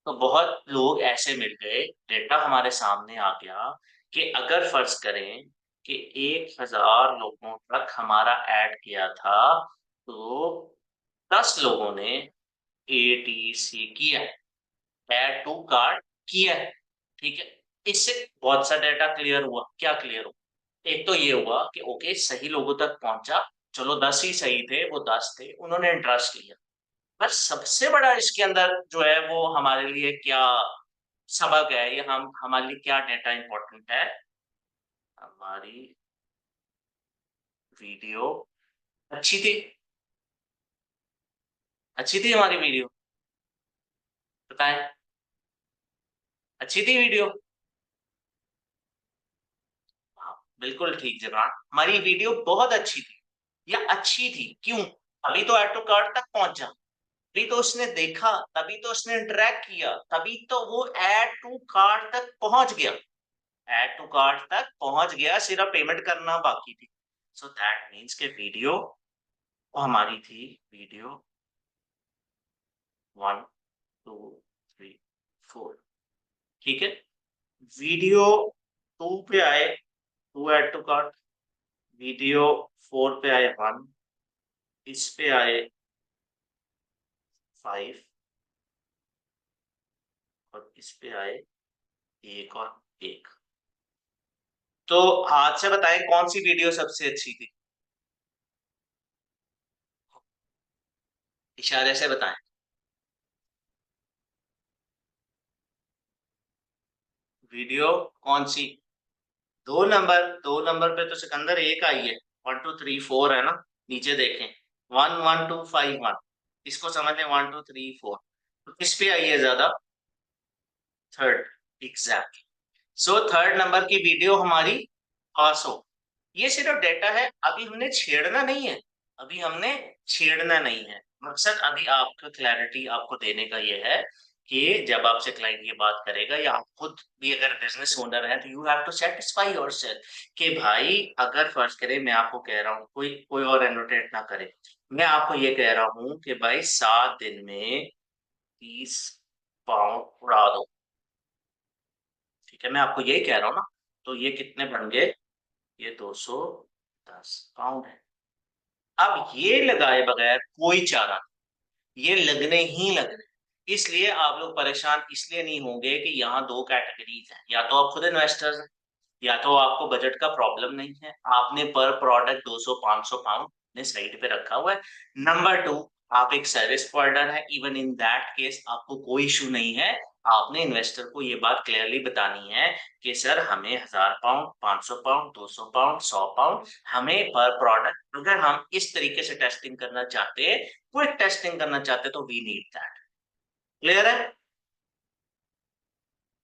Speaker 1: तो बहुत लोग ऐसे मिल गए, डेटा हमारे सामने आ गया कि अगर फर्ज करें कि 1,000 लोगों तक हमारा ऐड किया था, तो 10 लोगों ने एटीसी किया है, ऐड टू कार्ट किया है, ठीक है। इससे बहुत सा डेटा क्लियर हुआ। क्या क्लियर हुआ? एक तो ये हुआ कि ओके, सही लोगों तक पहुंचा, चलो 10 ही सही थे, वो 10 थे, उन्होंने इंटरेस्ट लिया। पर सबसे बड़ा इसके अंदर जो है वो हमारे लिए क्या सबक है, ये हम हमारे लिए क्या डेटा इंपॉर्टेंट है? हमारी वीडियो अच्छी थी, अच्छी थी हमारी वीडियो, बताएं, अच्छी थी वीडियो? हाँ, बिल्कुल ठीक जनाब, हमारी वीडियो बहुत अच्छी थी, या अच्छी थी क्यों? अभी तो ऐड टू कार्ट तक पहुंचा, तभी तो उसने देखा, तभी तो उसने इंटरेक्ट किया, तभी तो वो ऐड टू कार्ट तक पहुंच गया, ऐड टू कार्ट तक पहुंच गया, सिर्फ पेमेंट करना बाकी थी। सो दैट मीन्स के वीडियो हमारी थी, वीडियो 1 2 3 4, ठीक है। वीडियो 2 पे आए, 2 ऐड टू कार्ट, वीडियो 4 पे आए 1, इस पे आए 5, और इस पे आए एक और एक। तो हाथ से बताएं कौन सी वीडियो सबसे अच्छी थी, इशारे से बताएं। वीडियो कौन सी? 2 नंबर, 2 नंबर पे तो सिकंदर एक आई है, 1 2 3 4 है ना, नीचे देखें, 1 1 2 5 1, इसको समझ लें 1 2 3 4, तो किस पे आई है ज्यादा? Third, exact. So third number की वीडियो हमारी पास हो। ये सिर्फ डेटा है, अभी हमने छेड़ना नहीं है, अभी हमने छेड़ना नहीं है। मकसद अभी आपका क्लैरिटी आपको देने का ये है कि जब आपसे क्लाइंट ये बात करेगा, या आप खुद भी अगर बिजनेस ओनर है, तो you have to satisfy yourself कि भाई, अगर फर्ज करें मैं आपको कह रहा हूँ, कोई कोई और एनोटेट ना करे, मैं आपको ये कह रहा हूँ कि भाई 7 दिन में 30 पाउंड उड़ा दो, ठीक है, मैं आपको यही कह रहा हूँ ना, तो ये कितने बन गए? ये 210 पाउंड है। अब ये लगाए बगैर कोई चारा नहीं, ये लगने ही लगने। इसलिए आप लोग परेशान इसलिए नहीं होंगे कि यहाँ 2 कैटेगरीज हैं, या तो आप खुद इन्वेस्टर्स हैं, या तो आपको बजट का प्रॉब्लम नहीं है, आपने पर प्रोडक्ट 200 500 पाउंड ने साइड पे रखा हुआ है। नंबर 2, आप एक सर्विस प्रोवाइडर है, इवन इन दैट केस आपको कोई इशू नहीं है। आपने इन्वेस्टर को ये बात क्लियरली बतानी है कि सर, हमें 1000 पाउंड, 500 पाउंड, 200 पाउंड, 100 पाउंड, हमें पर प्रोडक्ट, अगर हम इस तरीके से टेस्टिंग करना चाहते, क्विक टेस्टिंग करना चाहते, तो वी नीड दैट। क्लियर है?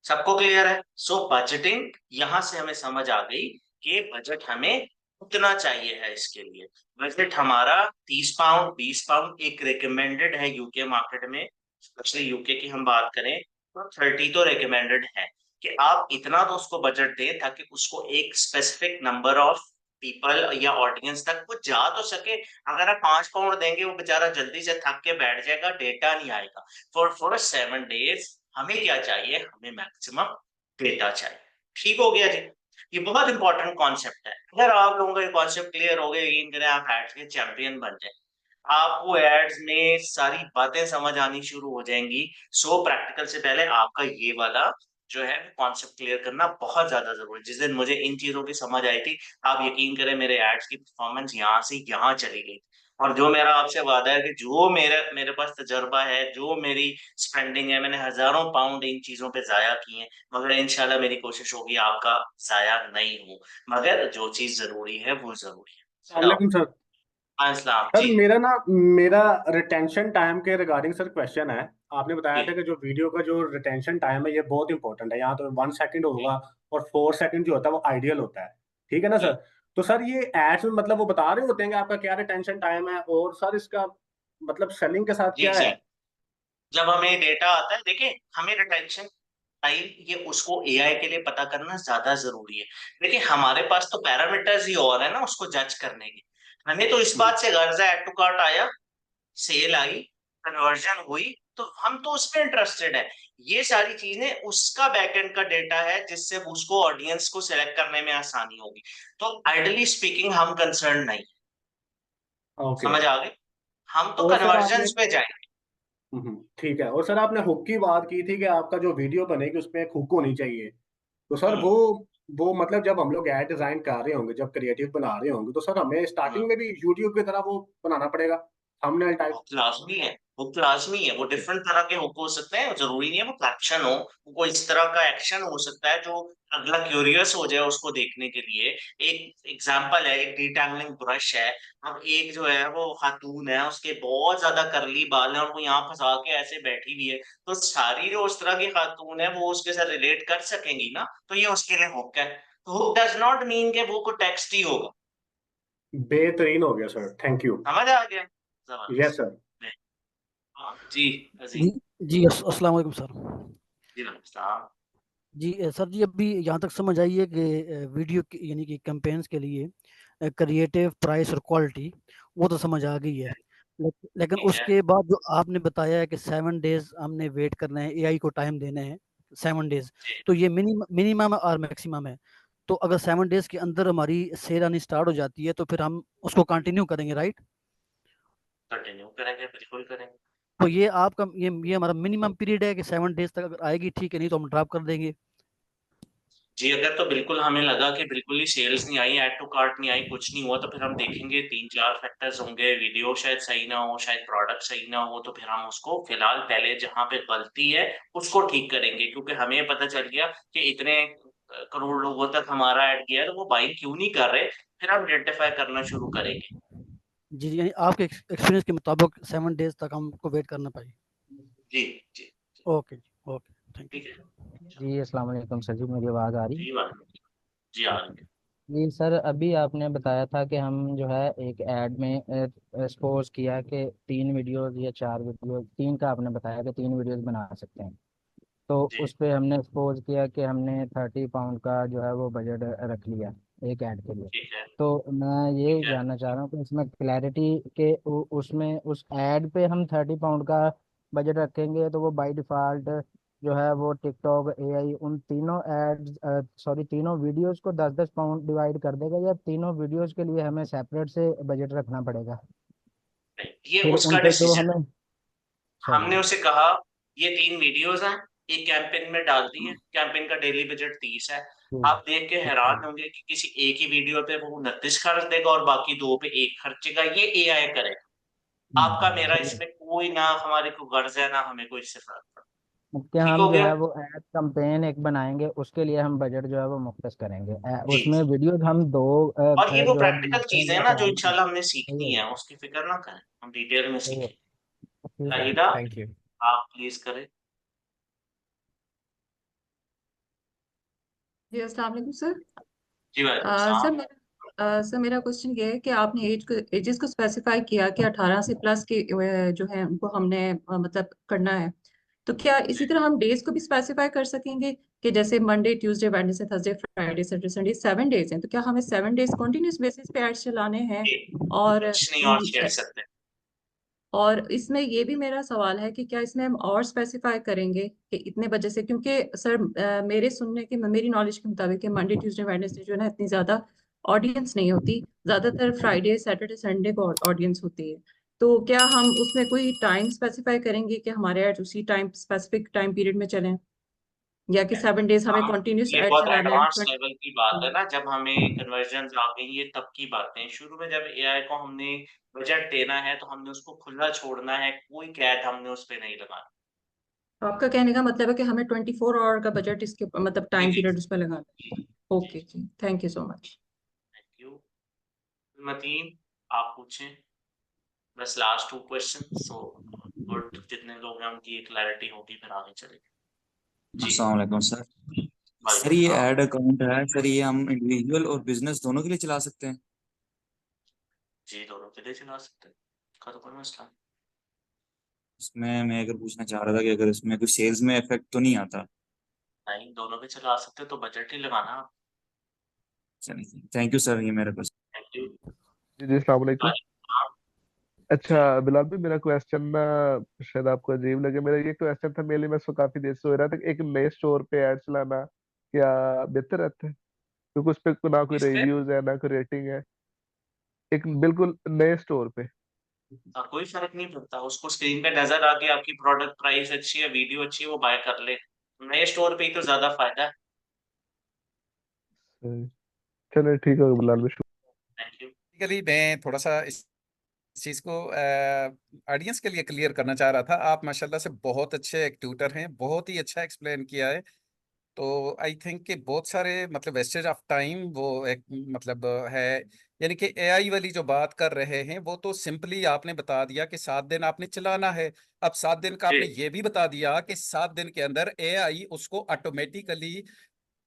Speaker 1: सबको क्लियर है? सो बजटिंग, यहां से हमें समझ आ गई कि बजट हमें उतना चाहिए है इसके लिए। बजट हमारा 30 पाउंड, 20 पाउंड एक रिकमेंडेड है यूके मार्केट में, स्पेशली यूके की हम बात करें तो 30 तो रिकमेंडेड है कि आप इतना तो उसको बजट दें ताकि उसको एक स्पेसिफिक नंबर ऑफ पीपल या ऑडियंस तक वो जा तो सके। अगर आप 5 पाउंड देंगे, वो बेचारा जल्दी से थक के बैठ जाएगा, डेटा नहीं आएगा। फॉर फर्स्ट 7 डेज हमें क्या चाहिए? हमें मैक्सिमम डेटा चाहिए। ठीक हो गया जी? ये बहुत इंपॉर्टेंट कॉन्सेप्ट है। अगर आप लोगों का ये कॉन्सेप्ट क्लियर हो गया, यकीन करें आप एड्स के चैंपियन बन जाए, आपको एड्स में सारी बातें समझ आनी शुरू हो जाएंगी। सो प्रैक्टिकल से पहले आपका ये वाला जो है कॉन्सेप्ट क्लियर करना बहुत ज्यादा जरूरी है। जिस दिन मुझे इन चीजों की समझ आई थी, आप यकीन करें मेरे एड्स की परफॉर्मेंस यहाँ से यहाँ चली गई। और जो मेरा आपसे वादा है कि जो मेरे मेरे पास तजर्बा है, जो मेरी स्पेंडिंग है, मैंने हजारों पाउंड इन चीजों पे जाया किए हैं, मगर इंशाल्लाह मेरी कोशिश होगी आपका जाया नहीं हो। मगर जो चीज जरूरी है वो जरूरी है। चलो।
Speaker 2: वालेकुम सर।
Speaker 1: हाँ, इस्लाम
Speaker 2: सर
Speaker 1: जी।
Speaker 2: मेरा रिटेंशन टाइम के रिगार्डिंग सर क्वेश्चन है। आपने बताया
Speaker 1: जी।
Speaker 2: था कि जो वीडियो का जो रिटेंशन टाइम है ये बहुत इंपॉर्टेंट है, यहाँ तो 1 सेकंड होगा और 4 सेकंड जो होता है वो आइडियल होता है। ठीक है ना
Speaker 1: जी।
Speaker 2: सर? तो सर ये एड्स में मतलब वो बता रहे होते हैं कि आपका क्या रिटेंशन टाइम है, और सर इसका मतलब सेलिंग के साथ
Speaker 1: जी।
Speaker 2: क्या
Speaker 1: जी।
Speaker 2: है?
Speaker 1: जब हमें डेटा आता है, देखिए हमें रिटेंशन टाइम ये उसको एआई के लिए पता करना ज्यादा जरूरी है। देखिए हमारे पास तो पैरामीटर्स ही और है ना उसको जज करने के। हमें तो इस
Speaker 2: हम्म।
Speaker 1: बात से गर्ज है, एड टू कार्ट आया, सेल आई, कन्वर्जन हुई, तो हम तो उस पर इंटरेस्टेड है। ये सारी चीजें उसका बैकएंड का डेटा है जिससे उसको ऑडियंस को सिलेक्ट करने में आसानी होगी। तो आइडली स्पीकिंग हम कंसर्न नहीं।
Speaker 2: ओके।
Speaker 1: समझ आ गए? हम तो
Speaker 2: और सर आपने,
Speaker 1: कन्वर्जन पे जाएंगे।
Speaker 2: ठीक है, और सर आपने हुक की बात की थी कि आपका जो वीडियो बनेगी उसमें एक हुक होनी चाहिए। तो सर
Speaker 1: हम्म।
Speaker 2: वो मतलब जब हम लोग ऐड डिजाइन कर रहे होंगे, जब क्रिएटिव बना रहे होंगे, तो सर हमें
Speaker 1: हम्म।
Speaker 2: स्टार्टिंग में भी यूट्यूब की तरह वो बनाना पड़ेगा, थंबनेल
Speaker 1: वो
Speaker 2: टाइप।
Speaker 1: लाजमी है, वो लाजमी है। वो
Speaker 2: ओके।
Speaker 1: डिफरेंट तरह के हुक हो सकते हैं, जरूरी नहीं है वो एक्शन हो। वो कोई इस तरह का एक्शन हो सकता है जो अगला क्यूरियस हो जाए उसको देखने के लिए। एक एग्जांपल है, एक डिटैंगलिंग ब्रश है। अब एक जो है वो खातून है, उसके बहुत ज्यादा करली बाल हैं और वो यहाँ फंसा के ऐसे बैठी हुई है। तो सारी जो उस तरह की खातून है वो उसके साथ रिलेट कर सकेंगी ना, तो ये उसके लिए हुक है। तो हुक डज नॉट मीन के वो कोई टेक्स्ट ही होगा।
Speaker 2: बेहतरीन हो गया सर, थैंक यू।
Speaker 1: समझ आ गया?
Speaker 2: यस
Speaker 1: जबरदस्त।
Speaker 2: सर।
Speaker 1: हाँ जी।
Speaker 3: जी।
Speaker 1: अजीम।
Speaker 3: जी अस्सलाम वालेकुम सर।
Speaker 1: जी नमस्कार।
Speaker 3: जी सर जी, अभी यहाँ तक समझ आई है कि वीडियो की यानी कि कैंपेन्स के लिए क्रिएटिव, प्राइस और क्वालिटी वो तो समझ आ गई है। लेकिन
Speaker 1: ठीक है।
Speaker 3: उसके बाद जो आपने बताया है कि 7 डेज हमने वेट करना है, एआई को टाइम देने हैं 7 डेज,
Speaker 1: जी।
Speaker 3: तो ये मिनिमम और मैक्सिमम है। तो अगर 7 डेज के अंदर हमारी सेल आनी स्टार्ट हो जाती है तो फिर हम उसको कंटिन्यू करेंगे, राइट?
Speaker 1: कंटिन्यू करेंगे, बिल्कुल करेंगे।
Speaker 3: तो ये आपका ये हमारा मिनिमम पीरियड है कि 7 डेज तक अगर आएगी ठीक है, नहीं तो हम ड्रॉप कर देंगे।
Speaker 1: जी, अगर तो बिल्कुल हमें लगा कि बिल्कुल ही सेल्स नहीं आई, ऐड टू कार्ट नहीं आई, कुछ नहीं हुआ, तो फिर हम देखेंगे तीन चार फैक्टर्स होंगे। वीडियो शायद सही ना हो, शायद प्रोडक्ट सही ना हो, तो फिर हम उसको फिलहाल पहले जहां पे गलती है उसको ठीक करेंगे। क्योंकि हमें पता चल गया कि इतने करोड़ लोगों तक हमारा ऐड गया है, तो वो बाइंग क्यों नहीं कर रहे, फिर हम आइडेंटिफाई करना शुरू करेंगे।
Speaker 3: जी जी, यानी आपके एक्सपीरियंस के मुताबिक 7 डेज तक हमको वेट करना पाएगी।
Speaker 1: जी। जी।
Speaker 3: ओके जी, ओके, थैंक
Speaker 1: ठीक है।
Speaker 3: यू।
Speaker 1: चलो।
Speaker 4: जी अस्सलाम वालेकुम सर जी, मेरी आवाज़ आ रही?
Speaker 1: जी बात। जी आ रही है।
Speaker 4: जी सर, अभी आपने बताया था कि हम जो है एक ऐड में सपोज किया कि 3 वीडियोस या 4 वीडियो, तीन का आपने बताया कि 3 वीडियोस बना सकते हैं। तो
Speaker 1: जी।
Speaker 4: उस पे हमने सपोज किया कि हमने 30 पाउंड का जो है वो बजट रख लिया एक ऐड के लिए।
Speaker 1: ठीक है।
Speaker 4: तो मैं
Speaker 1: ठीक
Speaker 4: ये
Speaker 1: है।
Speaker 4: जानना चाह रहा हूँ कि इसमें क्लैरिटी के उसमें उस ऐड पे हम 30 पाउंड का बजट रखेंगे तो वो बाय डिफ़ॉल्ट जो है वो टिकटॉक एआई उन तीनों एड्स, सॉरी, तीनों वीडियोस को 10-10 पाउंड डिवाइड कर देगा, या तीनों वीडियोस के लिए हमें सेपरेट से बजट रखना पड़ेगा?
Speaker 1: नहीं, ये
Speaker 4: फिर
Speaker 1: उसका
Speaker 4: उन पे जो
Speaker 1: डिसीजन।
Speaker 4: हमें, सॉरी।
Speaker 1: हमने उसे कहा ये तीन वीडियोस हैं, एक कैंपेन में डाल दी है, कैंपेन का डेली बजट 30 है।
Speaker 4: ठीक
Speaker 1: आप देख के
Speaker 4: ठीक है।
Speaker 1: हैरान होंगे कि किसी एक ही वीडियो पे वो 29 खर्च देगा और बाकी दो पे एक खर्चेगा। ये एआई करेगा। आपका मेरा
Speaker 4: ठीक है।
Speaker 1: इसमें कोई ना, हमारे को गर्ज है ना हमें कोई इससे फर्क पड़ता।
Speaker 4: कि
Speaker 1: ठीक
Speaker 4: हम
Speaker 1: हो
Speaker 4: जो
Speaker 1: गया?
Speaker 4: है वो एड कैंपेन एक बनाएंगे, उसके लिए हम बजट जो है वो मुख्तस करेंगे।
Speaker 1: जी
Speaker 4: उसमें
Speaker 1: जी।
Speaker 4: वीडियोस हम दो
Speaker 1: और ये वो
Speaker 4: जो है
Speaker 1: प्रैक्टिकल
Speaker 4: बनाते हैं
Speaker 1: चीजें
Speaker 4: या
Speaker 1: हैं ना जो
Speaker 4: चार
Speaker 1: इंशाल्लाह हमने
Speaker 4: सही
Speaker 1: सीखनी
Speaker 4: है।
Speaker 1: है, उसकी फिक्र ना करें, हम डिटेल में
Speaker 4: सही है।
Speaker 1: सीखें।
Speaker 4: ठीक है,
Speaker 1: शाहिदा,
Speaker 4: थैंक यू।
Speaker 1: आप प्लीज करें।
Speaker 5: जी अस्सलाम वालेकुम सर।
Speaker 1: जी वालेकुम
Speaker 5: सर
Speaker 1: सलाम।
Speaker 5: सर मेरा क्वेश्चन ये है कि आपने एजेस को स्पेसिफाई किया कि 18 से प्लस के जो है उनको हमने मतलब करना है। तो क्या इसी तरह हम डेज को भी स्पेसिफाई कर सकेंगे कि जैसे Monday, Tuesday, Wednesday, Thursday, Friday, Saturday, Sunday 7 days हैं, तो क्या हमें 7 डेज कॉन्टिन्यूस बेसिस पे एड्स चलाने हैं?
Speaker 1: जी,
Speaker 5: और
Speaker 1: कुछ नहीं और छेड़ सकते।
Speaker 5: और इसमें ये भी मेरा सवाल है कि क्या इसमें हम और स्पेसिफाई करेंगे कि इतने बजे से, क्योंकि सर मेरे सुनने के, मेरी नॉलेज के मुताबिक कि मंडे, ट्यूसडे, वेडनेसडे जो है ना इतनी ज्यादा ऑडियंस नहीं होती, ज्यादातर फ्राइडे, सैटरडे, संडे को ऑडियंस होती है। तो क्या हम उसमें कोई टाइम स्पेसिफाई करेंगे कि हमारे एड्स उसी टाइम, स्पेसिफिक टाइम पीरियड में चलें? या कि 7 डेज हमें कंटिन्यूस
Speaker 1: ये
Speaker 5: ऐड
Speaker 1: बहुत
Speaker 5: चलाना है
Speaker 1: एडवांस लेवल की बात है ना, जब हमें कन्वर्जन आ गई ये तब की बातें हैं। शुरू में जब एआई को हमने बजट देना है तो हमने उसको खुला छोड़ना है, कोई कैद हमने उस पे नहीं लगाना।
Speaker 5: तो आपका कहने का मतलब है कि हमें 24 आवर का बजट इसके मतलब
Speaker 1: जी
Speaker 5: टाइम
Speaker 1: जी
Speaker 5: पीरियड उस पर लगाना
Speaker 1: जी
Speaker 5: है।
Speaker 1: जी
Speaker 5: ओके जी, thank you so much.
Speaker 1: Thank you. Mateen, आप पूछें बस लास्ट 2 क्वेश्चन, सो और जितने लोग हैं उनकी क्लैरिटी होगी फिर आगे चलेंगे। जी
Speaker 6: अस्सलाम वालेकुम सर। सर
Speaker 1: वालेकुम
Speaker 6: ये
Speaker 1: सलाम।
Speaker 6: ऐड अकाउंट है सर, ये हम इंडिविजुअल और बिजनेस दोनों के लिए चला सकते हैं?
Speaker 1: जी दोनों के लिए चला सकते हैं, इसका तो कोई मसला नहीं।
Speaker 6: इसमें मैं अगर पूछना चाह रहा था कि अगर इसमें कोई सेल्स में इफेक्ट तो नहीं आता?
Speaker 1: नहीं, दोनों पे चला सकते हैं, तो बजट ही लगाना आप।
Speaker 6: चलिए थैंक यू सर, ये मेरा क्वेश्चन।
Speaker 1: Thank you.
Speaker 7: जी जी अस्सलाम वालेकुम। अच्छा
Speaker 1: जी
Speaker 7: बिलाल भाई, मेरा क्वेश्चन ना शायद आपको अजीब लगे। मेरा ये क्वेश्चन था, मेरे लिए मैं इसको काफी देर से हो रहा था कि एक नए स्टोर पे ऐड चलाना क्या बेहतर रहता है? क्योंकि उस पे ना कोई
Speaker 1: इस पे
Speaker 7: रिव्यूज है ना कोई रेटिंग है, एक बिल्कुल नए स्टोर पे।
Speaker 1: कोई फर्क नहीं पड़ता, उसको स्क्रीन पे नजर आ गई आपकी प्रोडक्ट प्राइस अच्छी है, वीडियो अच्छी है, वो बाय कर ले। नए स्टोर पे ही तो ज्यादा फायदा है।
Speaker 7: सही। चलिए ठीक है बिलाल भाई,
Speaker 1: थैंक यू।
Speaker 8: बेसिकली मैं थोड़ा सा इस चीज़ को ऑडियंस के लिए क्लियर करना चाह रहा था। आप माशाल्लाह से बहुत अच्छे एक ट्यूटर हैं, बहुत ही अच्छा एक्सप्लेन किया है। तो आई थिंक कि बहुत सारे मतलब वेस्टेज ऑफ टाइम वो एक मतलब है, यानी कि एआई वाली जो बात कर रहे हैं वो तो सिंपली आपने बता दिया कि 7 दिन आपने चलाना है। अब 7 दिन का
Speaker 1: जी
Speaker 8: आपने ये भी बता दिया कि 7 दिन के अंदर एआई उसको ऑटोमेटिकली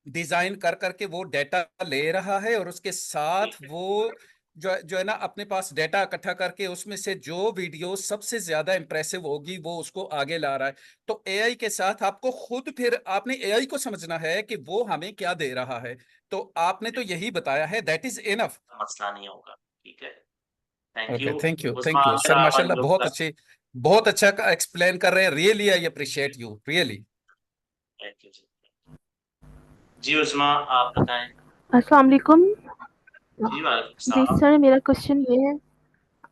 Speaker 8: डिजाइन कर करके वो डेटा ले रहा है, और उसके साथ वो जो है ना अपने पास डेटा इकट्ठा करके उसमें से जो वीडियो सबसे ज्यादा इंप्रेसिव होगी वो उसको आगे ला रहा है। तो एआई के साथ आपको खुद फिर आपने एआई को समझना है कि वो हमें क्या दे रहा है। तो आपने तो यही बताया है, दैट इज इनफ।
Speaker 1: मसला नहीं होगा। ठीक है, thank
Speaker 8: okay,
Speaker 1: you.
Speaker 8: Thank you
Speaker 1: Usma
Speaker 8: thank you
Speaker 1: अगर
Speaker 8: सर,
Speaker 1: आप
Speaker 8: माशाल्लाह
Speaker 1: अनम्यूट
Speaker 8: बहुत
Speaker 1: कर।
Speaker 8: अच्छे, बहुत अच्छा एक्सप्लेन कर रहे हैं। Really I appreciate you really.
Speaker 1: Thank you जी। जी उस्मा, आप बताएं।
Speaker 9: अस्सलाम वालेकुम।
Speaker 1: जी वालेकुम
Speaker 9: जी
Speaker 1: सलाम।
Speaker 9: सर, मेरा क्वेश्चन ये है,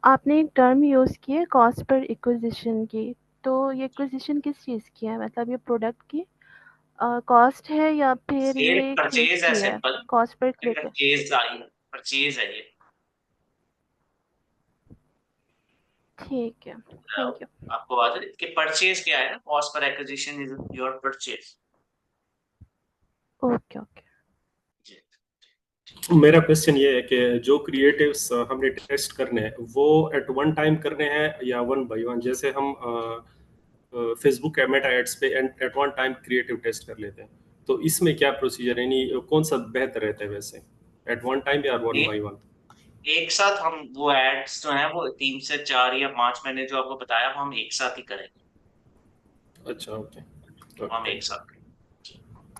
Speaker 9: आपने एक टर्म यूज़ की है कॉस्ट पर एक्विजिशन की। तो ये एक्विजिशन किस चीज़ की है? मतलब ये प्रोडक्ट की कॉस्ट है या फिर
Speaker 1: सेल
Speaker 9: ये क्लिक
Speaker 1: परचेज है,
Speaker 9: की है?
Speaker 1: सिंपल
Speaker 9: कॉस्ट पर क्लिक है।
Speaker 1: परचेज आई, परचेज है ये।
Speaker 9: ठीक है, थैंक यू।
Speaker 1: आपको बात है कि परचेज क्या है ना, cost per acquisition is your purchase.
Speaker 9: Okay okay.
Speaker 1: जी
Speaker 10: मेरा क्वेश्चन ये है कि जो क्रिएटिव्स हमने टेस्ट करने हैं वो एट वन टाइम करने हैं या वन बाय वन? जैसे हम फेसबुक के मेटा एड्स पे at one time creative test कर लेते हैं, तो इसमें क्या प्रोसीजर है, यानी कौन सा बेहतर रहता है वैसे, एट वन टाइम या वन बाय वन?
Speaker 1: एक साथ हम वो एड्स जो हैं वो 3 से 4 या 5 मैंने जो आपको बताया वो हम एक साथ ही करेंगे।
Speaker 10: अच्छा, ओके
Speaker 1: वो
Speaker 10: ओके,
Speaker 1: हम एक
Speaker 10: थैंक
Speaker 1: साथ करेंगे जी।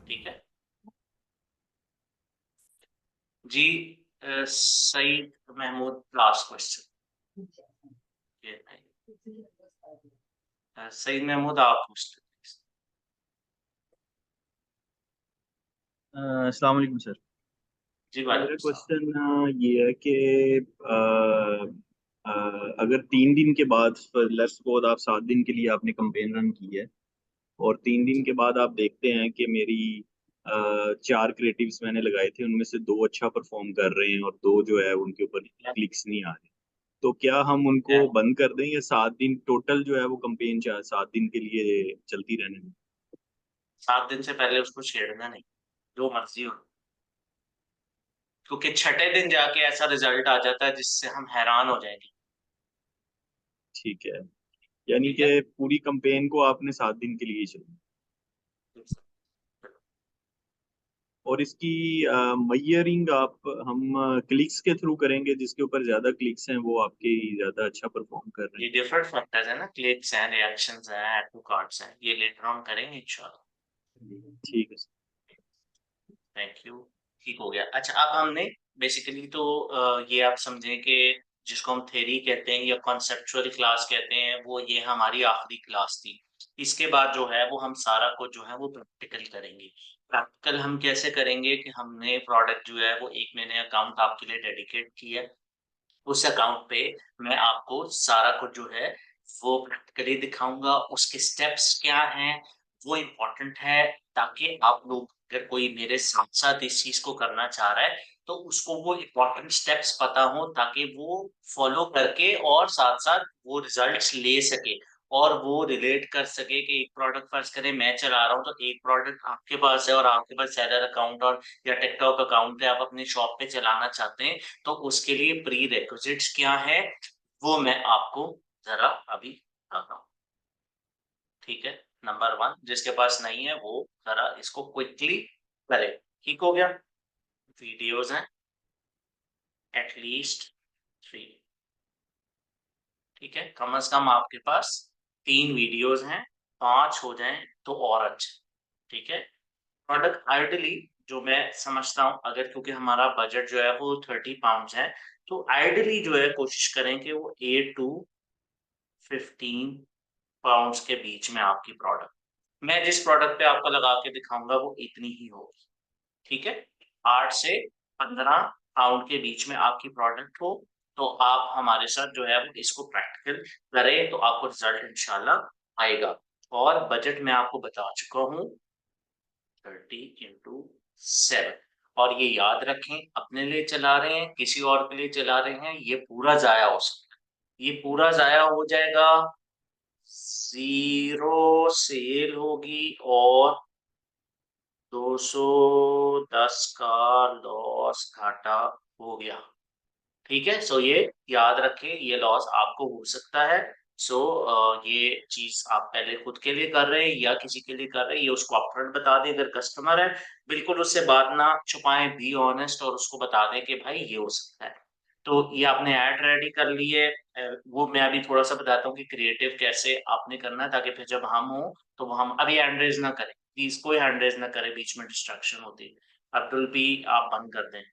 Speaker 1: ठीक है जी। Saeed Mahmood, last question. सईद महमूद, आप पूछते
Speaker 11: अस्सलाम वालेकुम सर।
Speaker 1: जी।
Speaker 11: मेरा
Speaker 1: वालेकुम सलाम।
Speaker 11: क्वेश्चन ये है कि अगर 3 दिन के बाद, लेट्स सपोज आप 7 दिन के लिए आपने कंपेन रन की है, और 3 दिन के बाद आप देखते हैं कि मेरी 4 क्रिएटिव्स मैंने लगाए थे, उनमें से 2 अच्छा परफॉर्म कर रहे हैं और 2 जो है उनके ऊपर क्लिक्स नहीं आ रहे, तो क्या हम उनको बंद कर दें, या 7 दिन टोटल जो है वो कंपेन 7 दिन के लिए चलती रहने दें?
Speaker 1: 7 दिन से पहले उसको छेड़ना नहीं, जो मर्जी हो, क्योंकि छठे दिन जाके ऐसा रिजल्ट आ जाता है जिससे हम हैरान हो जाएंगे।
Speaker 11: ठीक है, यानी
Speaker 1: ठीक
Speaker 11: कि
Speaker 1: है।
Speaker 11: पूरी कंपेन को आपने 7 दिन के लिए चलाना। और इसकी मैयरिंग आप हम क्लिक्स के थ्रू करेंगे, जिसके ऊपर ज्यादा क्लिक्स हैं वो आपके ज्यादा अच्छा परफॉर्म कर रहे
Speaker 1: ये
Speaker 11: हैं।
Speaker 1: डिफरेंट फैक्टर्स है ना, क्लिक्स हैं, रिएक्शंस हैं, ऐड टू कार्ड्स हैं, ये लेटर ऑन करेंगे इंशाल्लाह।
Speaker 11: ठीक है।
Speaker 1: Thank you. ठीक हो गया। अच्छा, अब हमने बेसिकली तो ये आप समझें कि जिसको हम थ्योरी कहते हैं या कॉन्सेप्चुअल क्लास कहते हैं, वो ये हमारी आखिरी क्लास थी। इसके बाद जो है वो हम सारा कुछ जो है वो प्रैक्टिकल करेंगे। प्रैक्टिकल हम कैसे करेंगे कि हमने प्रोडक्ट जो है वो एक मैंने अकाउंट आपके लिए डेडिकेट किया है, उस अकाउंट पे मैं आपको सारा कुछ जो है वो प्रैक्टिकली दिखाऊंगा, उसके स्टेप्स क्या हैं वो इम्पोर्टेंट है, ताकि आप लोग अगर कोई मेरे साथ साथ इस चीज को करना चाह रहा है तो उसको वो इम्पोर्टेंट स्टेप्स पता हो, ताकि वो फॉलो करके और साथ साथ वो रिजल्ट्स ले सके और वो रिलेट कर सके कि एक प्रोडक्ट फर्ज करें मैं चला रहा हूँ, तो एक प्रोडक्ट आपके पास है और आपके पास सेलर अकाउंट और या टिकटॉक अकाउंट है, आप अपनी शॉप पे चलाना चाहते हैं, तो उसके लिए प्री रिक्विजिट्स क्या है वो मैं आपको जरा अभी बताता हूँ। ठीक है, नंबर 1 जिसके पास नहीं है वो जरा इसको क्विकली करे। ठीक हो गया, वीडियोस हैं एटलीस्ट 3। ठीक है, कम से कम आपके पास 3 वीडियोस हैं, 5 हो जाएं तो और अच्छा। ठीक है, प्रोडक्ट आइडियली जो मैं समझता हूँ, अगर क्योंकि हमारा बजट जो है वो 30 पाउंड्स है, तो आइडियली जो है कोशिश करें कि वो 8 to 15 पाउंड्स के बीच में आपकी प्रोडक्ट, मैं जिस प्रोडक्ट पे आपको लगा के दिखाऊंगा वो इतनी ही होगी। ठीक है, 8 से 15 पाउंड के बीच में आपकी प्रोडक्ट हो, तो आप हमारे साथ जो है वो इसको प्रैक्टिकल करें तो आपको रिजल्ट इंशाल्लाह आएगा। और बजट मैं आपको बता चुका हूँ 30x7। और ये याद रखें, अपने लिए चला रहे हैं किसी और के लिए चला रहे हैं, ये पूरा जाया हो सकता है, ये पूरा जाया हो जाएगा, 0 सेल होगी और 210 का लॉस घाटा हो गया। ठीक है, सो ये याद रखें, ये लॉस आपको हो सकता है। सो ये चीज आप पहले खुद के लिए कर रहे हैं या किसी के लिए कर रहे हैं, ये उसको अपफ्रंट बता दें। अगर कस्टमर है बिल्कुल उससे बात ना छुपाएं, बी ऑनेस्ट और उसको बता दें कि भाई ये हो सकता है। तो ये आपने ऐड रेडी कर ली है, वो मैं अभी थोड़ा सा बताता हूँ कि क्रिएटिव कैसे आपने करना है, ताकि फिर जब हम हो तो वो हम अभी हैंड रेज ना करें, प्लीज कोई हैंड रेज ना करे, बीच में डिस्ट्रैक्शन होती है। अब्दुल भी आप बंद कर दें।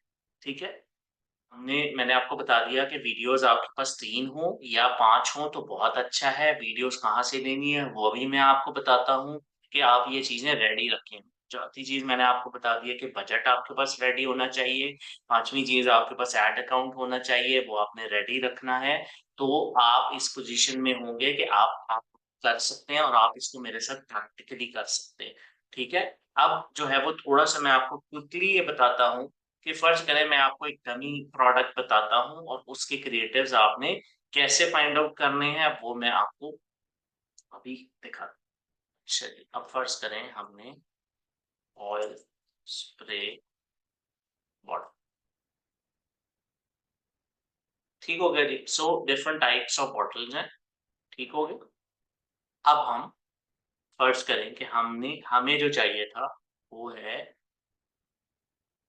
Speaker 1: ठीक है, मैंने आपको बता दिया कि वीडियोस आपके पास 3 हो या 5 हो तो बहुत अच्छा है। वीडियोस कहाँ से लेनी है वो भी मैं आपको बताता हूँ कि आप ये चीजें रेडी रखें। चौथी चीज मैंने आपको बता दी है कि बजट आपके पास रेडी होना चाहिए। 5वीं चीज आपके पास ऐड अकाउंट होना चाहिए, वो आपने रेडी रखना है। तो आप इस पोजीशन में होंगे कि आप कर सकते हैं और आप इसको मेरे साथ प्रैक्टिकली कर सकते हैं। ठीक है, अब जो है वो थोड़ा सा मैं आपको क्विकली ये बताता हूँ कि फर्ज करें मैं आपको एक डमी प्रोडक्ट बताता हूँ और उसके क्रिएटिव्स आपने कैसे फाइंड आउट करने हैं वो मैं आपको अभी दिखा। चलिए, अब फर्ज करें हमने ऑयल स्प्रे बॉटल, ठीक हो गया जी। So different types of bottles हैं, ठीक हो गया। अब हम फर्ज करें कि हमें जो चाहिए था वो है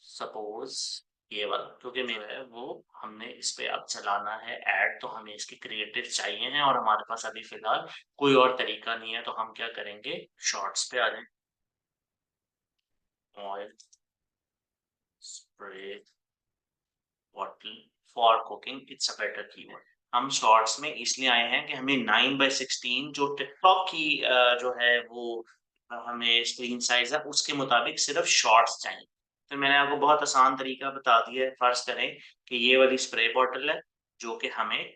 Speaker 1: सपोज ये वाला, क्योंकि मेरा है वो हमने इस पे अब चलाना है ऐड, तो हमें इसके क्रिएटिव चाहिए हैं और हमारे पास अभी फिलहाल कोई और तरीका नहीं है। तो हम क्या करेंगे, शॉर्ट्स पे आ जाए, oil spray bottle for cooking, it's a better keyword. हम शॉर्ट्स में इसलिए आए हैं कि हमें 9:16 जो टिकटॉक की जो है वो हमें स्क्रीन साइज है उसके मुताबिक सिर्फ शॉर्ट्स चाहिए। तो मैंने आपको बहुत आसान तरीका बता दिया है। फर्ज करें कि ये वाली स्प्रे बॉटल है जो कि हमें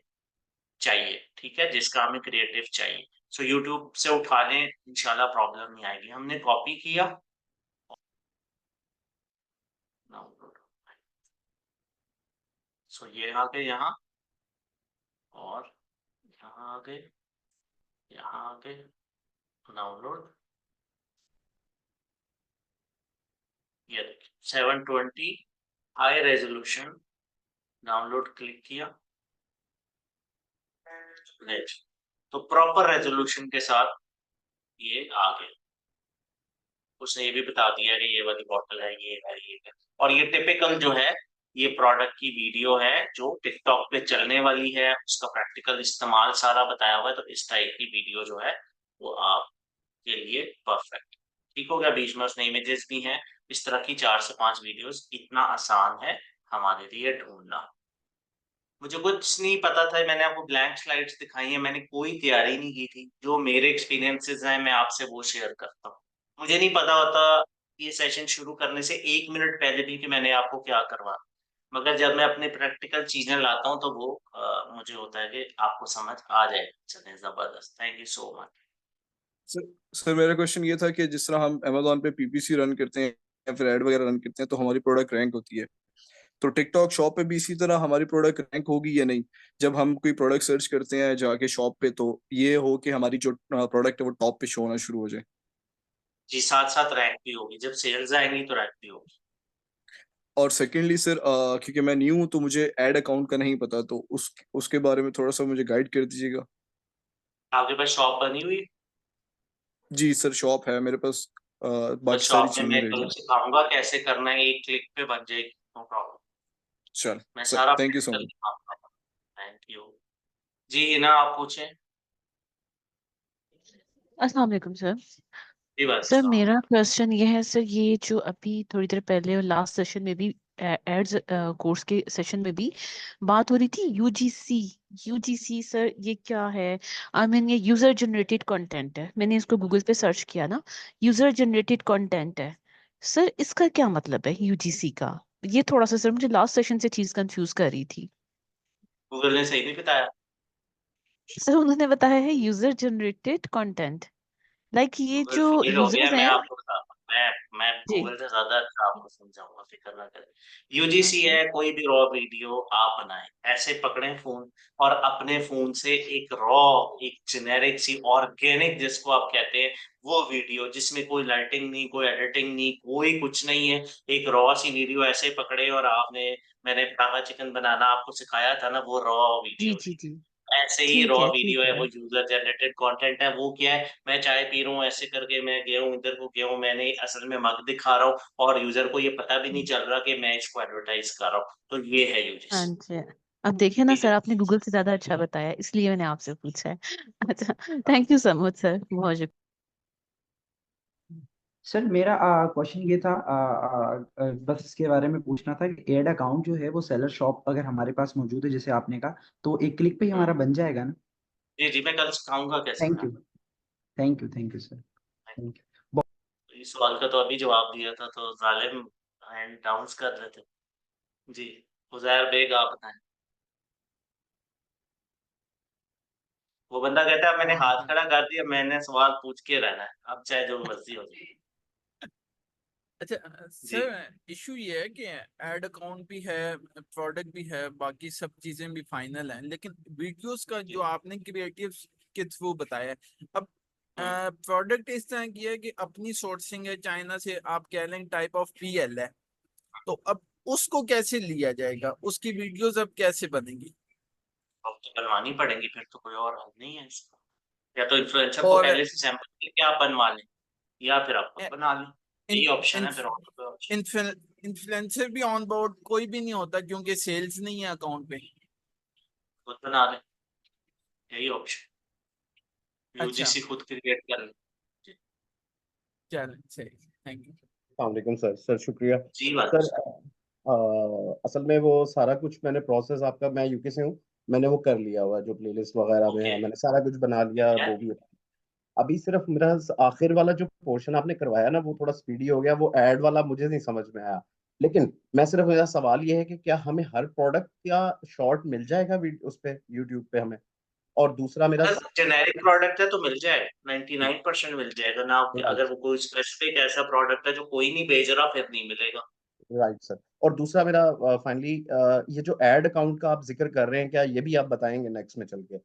Speaker 1: चाहिए, ठीक है, जिसका हमें क्रिएटिव चाहिए। सो यूट्यूब से उठा लें, इंशाल्लाह प्रॉब्लम नहीं आएगी। हमने कॉपी किया, सो ये आ गए यहाँ और यहाँ आ गए, यहाँ आ गए, डाउनलोड। ये देखिए 720 हाई रेजोल्यूशन, डाउनलोड क्लिक किया, नेट, तो प्रॉपर रेजोल्यूशन के साथ ये आ गए। उसने ये भी बता दिया कि ये वाली बॉटल है, ये है, ये है। और ये टिपिकल जो है ये प्रोडक्ट की वीडियो है जो टिकटॉक पे चलने वाली है, उसका प्रैक्टिकल इस्तेमाल सारा बताया हुआ है। तो इस टाइप की वीडियो जो है वो आपके लिए परफेक्ट। ठीक हो गया, बीच में उसने इमेजेस भी हैं। इस तरह की 4 से 5 वीडियोस, इतना आसान है हमारे लिए ढूंढना। मुझे कुछ नहीं पता था, मैंने आपको ब्लैंक स्लाइड्स दिखाई है, मैंने कोई तैयारी नहीं की थी। जो मेरे एक्सपीरियंसेस हैं मैं आपसे वो शेयर करता हूँ। मुझे नहीं पता होता ये सेशन शुरू करने से 1 मिनट पहले भी कि मैंने आपको क्या करवा, मगर जब मैं अपने प्रैक्टिकल चीजें लाता हूँ तो वो मुझे होता है कि आपको समझ आ जाए। चलिए, जबरदस्त, thank you so much.
Speaker 12: Sir मेरा क्वेश्चन ये था कि जिस तरह हम अमेजोन पे पीपीसी रन करते हैं या फिर ऐड वगैरह रन करते हैं तो हमारी प्रोडक्ट रैंक होती है, तो टिकटॉक शॉप पे भी इसी तरह हमारी प्रोडक्ट रैंक होगी या नहीं? जब हम कोई प्रोडक्ट सर्च करते हैं जाके शॉप पे तो ये हो कि हमारी जो प्रोडक्ट है वो टॉप पे शो होना शुरू हो जाए।
Speaker 1: जी, साथ साथ रैंक भी होगी, जब सेल्स आएंगी तो रैंक भी होगी।
Speaker 12: और सेकेंडली सर, क्योंकि मैं न्यू हूँ तो मुझे ऐड अकाउंट का नहीं पता, तो उसके बारे में थोड़ा सा मुझे गाइड कर दीजिएगा।
Speaker 1: आपके पास शॉप बनी हुई?
Speaker 12: जी सर, शॉप है मेरे पास,
Speaker 1: तो
Speaker 12: बाकी सारी
Speaker 1: शॉप में
Speaker 12: चीजें
Speaker 1: मैं
Speaker 12: रेडी
Speaker 1: कल
Speaker 12: हैं।
Speaker 1: सिखाऊंगा कैसे करना है, एक क्लिक पे बन जाएगी, नो प्रॉब्लम।
Speaker 12: चल
Speaker 1: मैं
Speaker 12: सर,
Speaker 1: सारा
Speaker 12: thank you so
Speaker 1: practical
Speaker 12: much.
Speaker 1: दिखाऊंगा। Thank you. जी हिना, आप पूछें।
Speaker 13: अस्सलाम वालेकुम सर।
Speaker 1: जी बात
Speaker 13: सर मेरा क्वेश्चन ये है सर, ये जो अभी थोड़ी देर पहले लास्ट सेशन में भी एड्स कोर्स के सेशन में भी बात हो रही थी यूजीसी। यूजीसी सर ये क्या है? आई मीन ये यूजर जनरेटेड कंटेंट है, मैंने इसको गूगल पे सर्च किया ना, यूजर जनरेटेड कंटेंट है सर, इसका क्या मतलब है यूजीसी का? ये थोड़ा सा सर मुझे लास्ट सेशन से चीज कंफ्यूज कर रही थी।
Speaker 1: गूगल ने सही नहीं बताया।
Speaker 13: सर उन्होंने बताया है यूजर जनरेटेड कंटेंट, लाइक ये
Speaker 1: गूगल
Speaker 13: जो
Speaker 1: फेल हो गया,
Speaker 13: यूजर्स
Speaker 1: मैं
Speaker 13: हैं।
Speaker 1: आपको बताता हूँ। मैं
Speaker 13: जी
Speaker 1: गूगल से ज्यादा अच्छा आपको समझाऊंगा, फिक्र ना करें। यूजीसी
Speaker 13: ओके
Speaker 1: है, कोई भी रॉ वीडियो आप बनाएं, ऐसे पकड़ें फोन और अपने फोन से एक रॉ, एक जेनेरिक सी ऑर्गेनिक जिसको आप कहते हैं, वो वीडियो जिसमें कोई लाइटिंग नहीं, कोई एडिटिंग नहीं, कोई कुछ नहीं है, एक रॉ सी वीडियो ऐसे पकड़े और आपने, मैंने पटाखा चिकन बनाना आपको सिखाया था ना, वो रॉ
Speaker 13: जी
Speaker 1: वीडियो
Speaker 13: जी
Speaker 1: थी।
Speaker 13: जी
Speaker 1: ऐसे ही रॉ
Speaker 13: ठीक
Speaker 1: वीडियो है,
Speaker 13: है।
Speaker 1: वो यूजर जनरेटेड कंटेंट है। वो क्या है, मैं चाय पी रहा हूँ ऐसे करके, मैं गया हूँ इधर को गया हूँ, मैंने असल में मग दिखा रहा हूँ और यूजर को ये पता भी नहीं चल रहा कि मैं इसको एडवर्टाइज कर रहा हूँ, तो ये है
Speaker 13: हाँ
Speaker 1: यूजीसी।
Speaker 13: जी, अब देखिए ना
Speaker 1: ठीक
Speaker 13: सर,
Speaker 1: है।
Speaker 13: आपने गूगल से ज्यादा अच्छा बताया, इसलिए मैंने आपसे पूछा है। अच्छा, thank you so much sir, बहुत शुक्रिया।
Speaker 14: सर मेरा क्वेश्चन ये था, बस इसके बारे में पूछना था कि एड अकाउंट जो है वो सेलर शॉप अगर हमारे पास मौजूद है जैसे आपने कहा, तो एक क्लिक पे ही हमारा बन जाएगा ना?
Speaker 1: जी जी, मैं कल सिखाऊंगा कैसे
Speaker 14: thank
Speaker 1: banana.
Speaker 14: You, thank you sir, thank you.
Speaker 1: इस सवाल का तो अभी जवाब दिया था, तो जालिम हैंड डाउन कर रहे थे। जी, उजैर बेग आप बताएं। वो बंदा कहता है मैंने हाथ खड़ा कर दिया, मैंने सवाल पूछ के रहना है, अब चाहे जो मर्जी हो जाए।
Speaker 8: अच्छा
Speaker 1: जी
Speaker 8: सर, इशू ये है कि एड अकाउंट भी है, प्रोडक्ट भी है, बाकी सब चीजें भी फाइनल हैं, लेकिन वीडियोस का जो आपने क्रिएटिव के थ्रू बताया है, अब प्रोडक्ट इस तरह की है कि अपनी सोर्सिंग है चाइना से, आप कह लें टाइप ऑफ पीएल है, तो अब उसको कैसे लिया जाएगा, उसकी वीडियोस अब कैसे बनेंगी?
Speaker 1: अब तो बनवानी पड़ेंगी, फिर तो कोई और हल नहीं है इसका। या तो इन्फ्लुएंसर को
Speaker 8: और
Speaker 1: पहले से सैंपल लेके आप बनवा लें, या फिर आप खुद बना लें।
Speaker 8: इन,
Speaker 1: यही ऑप्शन
Speaker 8: इन,
Speaker 1: है, फिर और कोई ऑप्शन।
Speaker 8: इन्फ्लुएंसर भी ऑन बोर्ड कोई भी नहीं होता क्योंकि सेल्स नहीं है अकाउंट पे।
Speaker 1: खुद बना लें, यही ऑप्शन,
Speaker 8: अच्छा,
Speaker 1: यूजीसी खुद क्रिएट कर लें।
Speaker 8: चल सही, थैंक यू।
Speaker 15: वालेकुम सर। सर शुक्रिया।
Speaker 1: जी बात।
Speaker 15: सर असल में वो सारा कुछ मैंने प्रोसेस आपका, मैं यूके से हूँ, मैंने वो कर लिया हुआ, जो प्लेलिस्ट वगैरह में
Speaker 1: ओके,
Speaker 15: है मैंने सारा कुछ बना लिया,
Speaker 1: ठीक है।
Speaker 15: वो भी अभी सिर्फ मेरा आखिर वाला जो पोर्शन आपने करवाया ना वो थोड़ा स्पीडी हो गया, वो ऐड वाला मुझे नहीं समझ में आया। लेकिन मैं सिर्फ, मेरा सवाल ये है कि क्या हमें हर प्रोडक्ट का शॉर्ट मिल जाएगा उस पे यूट्यूब पे हमें? और दूसरा मेरा
Speaker 1: अगर जेनेरिक प्रोडक्ट है तो मिल जाएगा, 99% मिल जाएगा ना। अगर वो कोई स्पेसिफिक ऐसा प्रोडक्ट है जो कोई नहीं बेच रहा, फिर नहीं मिलेगा।
Speaker 15: Right sir. और दूसरा मेरा फाइनली, ये जो एड अकाउंट का आप जिक्र कर रहे हैं, क्या ये भी आप बताएंगे नेक्स्ट में चल के,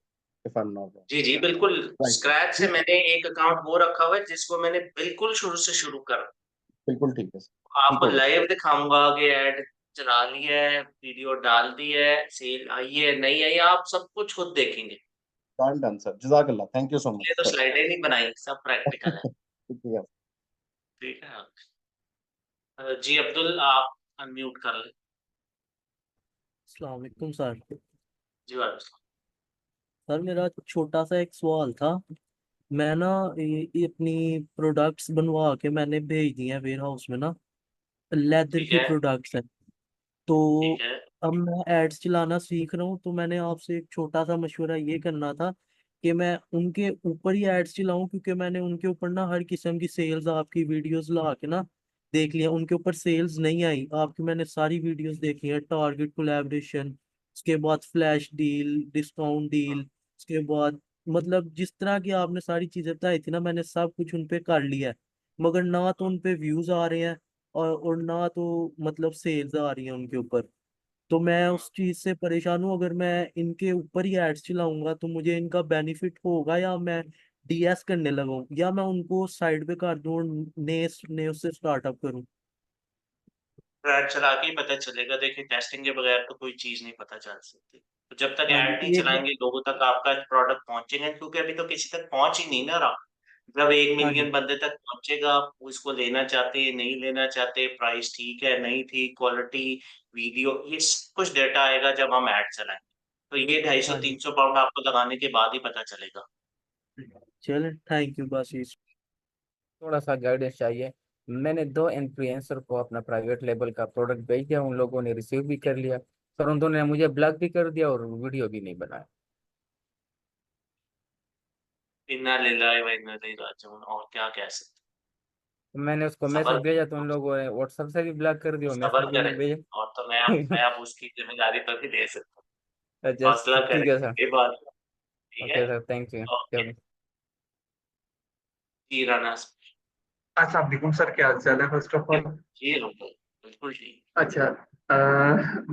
Speaker 15: if I am not wrong?
Speaker 1: जी जी बिल्कुल।
Speaker 15: राइट,
Speaker 1: स्क्रैच से मैंने एक अकाउंट वो रखा हुआ है जिसको मैंने बिल्कुल शुरू से शुरू कर,
Speaker 15: बिल्कुल ठीक है सर, ठीक
Speaker 1: आपको
Speaker 15: हो गया।
Speaker 1: लाइव दिखाऊंगा कि ऐड चला ली है, वीडियो डाल दी है, सेल आई है नहीं आई, आप सब कुछ खुद देखेंगे।
Speaker 15: डन डन सर, जजाकल्ला, थैंक यू सो
Speaker 1: ये
Speaker 15: मच
Speaker 1: तो स्लाइडें नहीं बनाई, सब प्रैक्टिकल है।
Speaker 15: सर।
Speaker 1: ठीक है। जी अब्दुल, आप अनम्यूट कर ले।
Speaker 16: अस्सलाम वालेकुम सर।
Speaker 1: जी वालेकुम।
Speaker 16: सर मेरा छोटा सा एक सवाल था। मैं ना ये अपनी प्रोडक्ट्स बनवा के मैंने भेज दिए हैं वेयर हाउस में ना, लेदर
Speaker 1: ठीक
Speaker 16: की
Speaker 1: है।
Speaker 16: प्रोडक्ट्स हैं। तो
Speaker 1: ठीक है।
Speaker 16: अब मैं एड्स चलाना सीख रहा हूँ, तो मैंने आपसे एक छोटा सा मशवरा ये करना था कि मैं उनके ऊपर ही एड्स चलाऊं, क्योंकि मैंने उनके ऊपर ना हर किस्म की सेल्स आपकी वीडियोस लगा के ना देख लिया, उनके ऊपर सेल्स नहीं आई। आपकी मैंने सारी वीडियोस देखी है, टारगेट कोलैबोरेशन, उसके बाद फ्लैश डील, डिस्काउंट डील, उसके बाद मतलब जिस तरह की आपने सारी चीजें बताई थी ना, मैंने सब कुछ उन पे कर लिया है, मगर ना तो उन पे व्यूज आ रहे हैं और ना तो मतलब सेल्स आ रही हैं उनके ऊपर। तो मैं उस चीज से परेशान हूँ। अगर मैं इनके ऊपर ही एड्स चलाऊंगा तो मुझे इनका बेनिफिट होगा, या मैं डीएस करने लगाऊं, या मैं उनको साइड पे कर दूं और नए नए उससे स्टार्टअप करूं?
Speaker 1: ऐड चला के ही पता चलेगा। देखिए टेस्टिंग के बगैर तो कोई चीज नहीं पता चल सकती। तो जब तक
Speaker 16: हाँ जी,
Speaker 1: ऐड नहीं चलाएंगे लोगों तक आपका प्रोडक्ट पहुंचेगा, क्योंकि अभी तो किसी तक पहुंच ही नहीं ना रहा। जब एक
Speaker 16: हाँ जी,
Speaker 1: मिलियन बंदे तक पहुंचेगा, वो इसको लेना चाहते हैं नहीं लेना चाहते, प्राइस ठीक है नहीं ठीक, क्वालिटी, वीडियो, ये सब कुछ डेटा आएगा जब हम ऐड चलाएंगे। तो ये ढाई सौ
Speaker 16: हाँ जी।
Speaker 1: तीन सौ पाउंड आपको लगाने के बाद ही पता चलेगा।
Speaker 16: चले, थैंक यू, बस ये।
Speaker 4: थोड़ा सा गाइडेंस चाहिए। मैंने 2 इन्फ्लुएंसर को अपना प्राइवेट लेबल का प्रोडक्ट भेज दिया, उन लोगों ने रिसीव भी कर लिया, पर उन दोनों ने मुझे ब्लॉक भी कर दिया और वीडियो भी नहीं बनाया।
Speaker 1: इन्ना लिल्लाहि व इन्ना इलैहि राजिऊन, और क्या कह सकते
Speaker 4: तो मैंने उसको
Speaker 1: हैं। सबर
Speaker 4: मैसेज भेजा तो उन लोगों ने व्हाट्सएप से भी ब्लॉक कर दिया और मैसेज
Speaker 1: सबर
Speaker 4: भी
Speaker 1: करें।
Speaker 4: नहीं भेजा।
Speaker 1: और तो मैं अब उसकी जिम्मेदारी तो नहीं ले सकता।
Speaker 4: अच्छा,
Speaker 1: हौसला
Speaker 4: ठीक
Speaker 1: करें,
Speaker 4: है सर।
Speaker 1: ये बात है। ठीक है।
Speaker 4: Okay sir, thank you.
Speaker 1: Okay. जी राना।
Speaker 17: अस्सलाम वालेकुम सर, क्या हाल चाल है फर्स्ट ऑफ ऑल?
Speaker 1: जी बिल्कुल, बिल्कुल ठीक।
Speaker 17: अच्छा,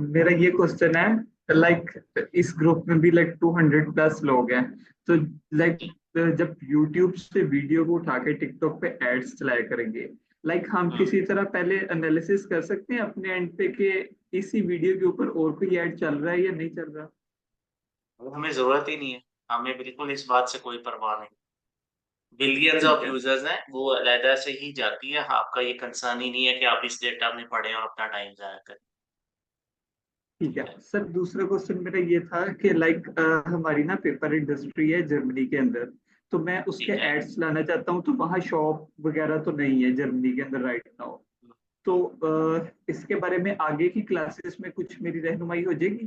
Speaker 17: मेरा ये क्वेश्चन है, लाइक इस ग्रुप में भी लाइक 200 प्लस लोग हैं, तो लाइक जब यूट्यूब से वीडियो को उठा के टिकटॉक पे एड्स चलाया करेंगे, लाइक हम किसी तरह पहले एनालिसिस कर सकते हैं अपने एंड पे कि इसी वीडियो के ऊपर और कोई ऐड चल रहा है या नहीं चल रहा?
Speaker 1: वो हमें जरूरत ही नहीं है। हमें बिल्कुल इस बात से कोई परवाह नहीं। बिलियंस
Speaker 17: ठीक
Speaker 1: ऑफ
Speaker 17: है।
Speaker 1: यूजर्स हैं, वो अलहदा से ही जाती है। आपका ये कंसर्न ही नहीं है कि आप इस डेटा में पढ़ें और अपना टाइम जाया करें।
Speaker 17: ठीक है सर, दूसरा क्वेश्चन मेरा ये था कि लाइक हमारी ना पेपर इंडस्ट्री है जर्मनी के अंदर, तो मैं उसके
Speaker 1: ठीक है।
Speaker 17: एड्स चलाना चाहता हूँ, तो वहाँ शॉप वगैरह तो नहीं है जर्मनी के अंदर राइट नाउ। तो इसके बारे में आगे की क्लासेस में कुछ मेरी रहनुमाई हो जाएगी?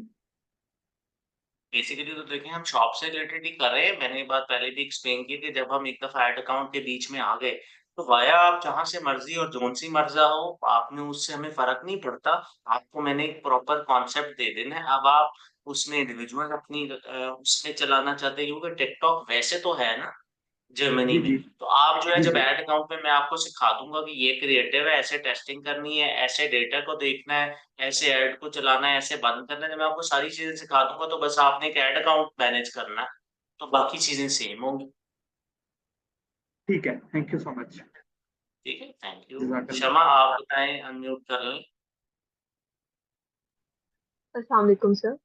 Speaker 1: बेसिकली तो देखिए हम शॉप से रिलेटेड ही कर रहे हैं। मैंने ये बात पहले भी एक्सप्लेन की कि जब हम एक दफा ऐड अकाउंट के बीच में आ गए, तो वाया आप जहाँ से मर्जी और जोन सी मर्जा हो, आपने उससे हमें फर्क नहीं पड़ता। आपको मैंने एक प्रॉपर कॉन्सेप्ट दे देना है। अब आप उसमें इंडिविजुअल अपनी उसमें चलाना चाहते हैं, क्योंकि टिकटॉक वैसे तो है ना जर्मनी
Speaker 17: जी
Speaker 1: में।
Speaker 17: जी।
Speaker 1: तो आप जो है
Speaker 17: जी
Speaker 1: जब
Speaker 17: जी।
Speaker 1: ऐड अकाउंट में मैं आपको सिखा दूंगा कि ये क्रिएटिव है, ऐसे टेस्टिंग करनी है, ऐसे डेटा को देखना है, ऐसे ऐड को चलाना है, ऐसे बंद करना है। जब मैं आपको सारी चीजें सिखा दूंगा तो बस आपने एक ऐड अकाउंट मैनेज करना है, तो बाकी चीजें सेम होंगी।
Speaker 17: ठीक है, थैंक यू सो मच।
Speaker 1: ठीक है, थैंक यू।
Speaker 17: जज़ाकल्लाह।
Speaker 1: शमा आप बताएं, अनम्यूट कर लें।
Speaker 9: अस्सलाम वालेकुम सर।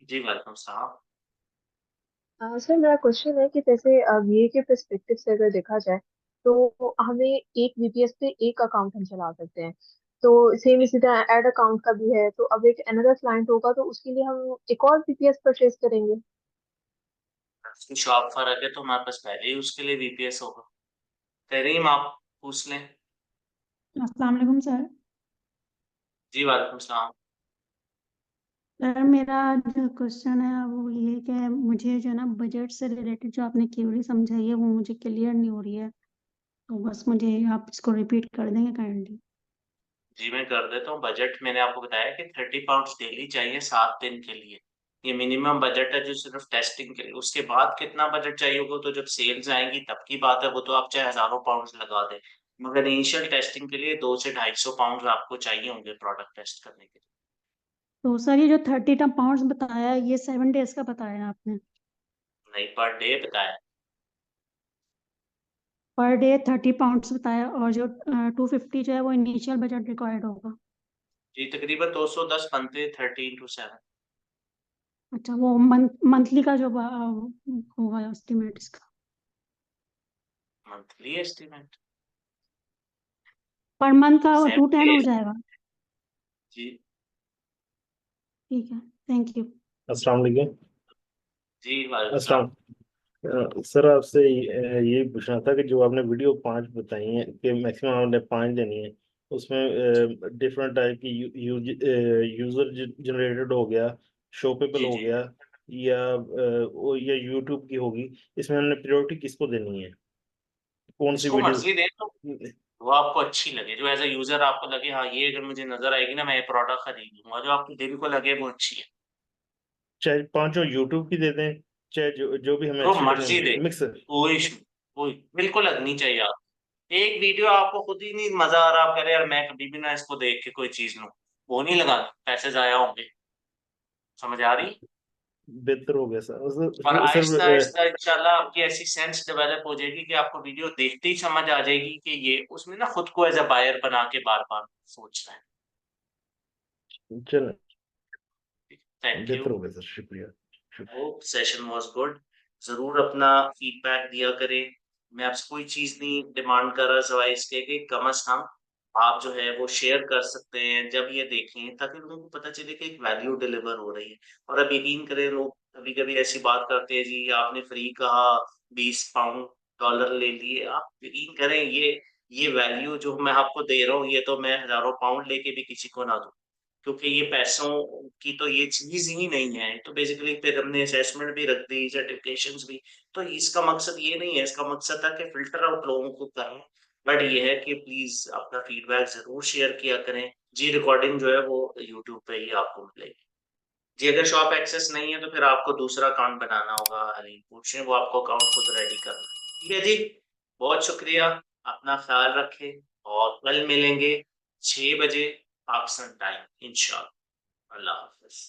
Speaker 1: जी वेलकम साहब।
Speaker 9: सर मेरा क्वेश्चन है कि जैसे वीए के पर्सपेक्टिव से अगर देखा जाए तो हमें एक वीपीएस पे एक अकाउंट हम चला सकते हैं, तो सेम इसी तरह ऐड अकाउंट का भी है, तो अब एक अनदर क्लाइंट होगा तो उसके लिए हम एक और वीपीएस परचेज करेंगे।
Speaker 1: उसकी शॉप फर्क है तो हमारे पास पहले ही उसके लिए वीपीएस होगा। तरीम आप पूछ लें।
Speaker 18: अस्सलाम वालेकुम सर।
Speaker 1: जी वालेकुम सलाम।
Speaker 18: सर मेरा जो क्वेश्चन है वो ये है कि मुझे जो है ना बजट से रिलेटेड जो आपने क्यूरी समझाई है वो मुझे क्लियर नहीं हो रही है, तो बस मुझे आप इसको रिपीट कर देंगे काइंडली।
Speaker 1: जी मैं कर देता हूँ। बजट मैंने आपको बताया कि 30 पाउंड्स डेली चाहिए 7 दिन के लिए। ये मिनिमम बजट है जो सिर्फ टेस्टिंग के लिए। उसके बाद कितना बजट चाहिए होगा तो जब सेल्स आएंगी तब की बात है, वो तो आप चाहे हजारों पाउंड्स लगा दें। मगर इनिशियल टेस्टिंग के लिए 200 से 250 पाउंड आपको चाहिए होंगे प्रोडक्ट टेस्ट करने के लिए।
Speaker 18: तो सर ये जो 30 पाउंड्स बताया है ये 7 डेज का बताया है आपने?
Speaker 1: नहीं, पर डे बताया।
Speaker 18: पर डे 30 पाउंड्स बताया, और जो 250 जो है वो इनिशियल बजट रिक्वायर्ड होगा।
Speaker 1: जी तकरीबन 210 बनते 30 into 7।
Speaker 18: अच्छा, वो मंथली का जो होगा एस्टिमेट इसका?
Speaker 1: Monthly estimate.
Speaker 18: पर मंथ का 210 हो
Speaker 1: 7 days।
Speaker 18: जाएगा?
Speaker 1: जी।
Speaker 18: ठीक है, थैंक यू।
Speaker 19: अस्सलाम वालेकुम।
Speaker 1: जी वालेकुम सलाम।
Speaker 19: अस्सलाम। सर आपसे ये पूछना था कि जो आपने वीडियो 5 बताई हैं कि मैक्सिमम आपने 5 देनी है, उसमें डिफरेंट टाइप की यूजर जनरेटेड हो गया, शॉपेबल
Speaker 1: जी
Speaker 19: हो
Speaker 1: जी।
Speaker 19: गया, या यूट्यूब की होगी, इसमें हमने प्रायोरिटी किसको देनी है, कौन सी
Speaker 1: जिसको
Speaker 19: वीडियो?
Speaker 1: मर्जी दें तो वो आपको अच्छी लगे, जो एज अ यूजर आपको लगे हाँ ये अगर मुझे नजर आएगी ना मैं ये प्रोडक्ट खरीद लूंगा, जो आपके दिल को लगे वो अच्छी है।
Speaker 19: चाहे 5 यूट्यूब की दे दें, चाहे जो भी हमें
Speaker 1: जो
Speaker 19: अच्छी
Speaker 1: मर्जी
Speaker 19: लगे
Speaker 1: दे,
Speaker 19: मिक्स।
Speaker 1: कोई इशू, कोई बिल्कुल लगनी चाहिए। आप एक वीडियो आपको खुद ही नहीं मजा आ रहा, आप कह रहे यार मैं कभी भी ना इसको देख के कोई चीज लूं, वो नहीं लगा, पैसे जाया होंगे। समझ आ रही?
Speaker 19: बेहतर हो गया सर।
Speaker 1: और
Speaker 19: सर
Speaker 1: आहिस्ता आहिस्ता इंशाल्लाह आपकी ऐसी सेंस डेवलप हो जाएगी कि आपको वीडियो देखते ही समझ आ जाएगी कि ये उसमें ना खुद को एज अ बायर बना के बार बार सोचना है।
Speaker 19: चलो
Speaker 1: थैंक
Speaker 19: बेहतर
Speaker 1: यू।
Speaker 19: हो गया सर, शुक्रिया।
Speaker 1: Hope session was good. जरूर अपना फीडबैक दिया करें। मैं आपसे कोई चीज नहीं डिमांड कर रहा सिवाय इसके कि कम से कम आप जो है वो शेयर कर सकते हैं जब ये देखें, ताकि लोगों को पता चले कि एक वैल्यू डिलीवर हो रही है। और अब यकीन करें, लोग कभी कभी ऐसी बात करते हैं, जी आपने फ्री कहा, 20 पाउंड डॉलर ले लिए। आप यकीन करें, ये वैल्यू जो मैं आपको दे रहा हूँ, ये तो मैं हजारों पाउंड लेके भी किसी को ना दूं, क्योंकि ये पैसों की तो ये चीज ही नहीं है। तो बेसिकली फिर हमने असेसमेंट भी रख दी, सर्टिफिकेशंस भी। तो इसका मकसद ये नहीं है, इसका मकसद था कि फिल्टर आउट लोगों को करें। बट ये है कि प्लीज अपना फीडबैक जरूर शेयर किया करें। जी रिकॉर्डिंग जो है वो यूट्यूब पे ही आपको मिलेगी। जी अगर शॉप एक्सेस नहीं है तो फिर आपको दूसरा अकाउंट बनाना होगा, हलीम पूछे वो आपको अकाउंट खुद रेडी करना है। ठीक है जी, बहुत शुक्रिया। अपना ख्याल रखें और कल मिलेंगे 6 बजे पाकिस्तान टाइम इंशाल्लाह। अल्लाह हाफिज।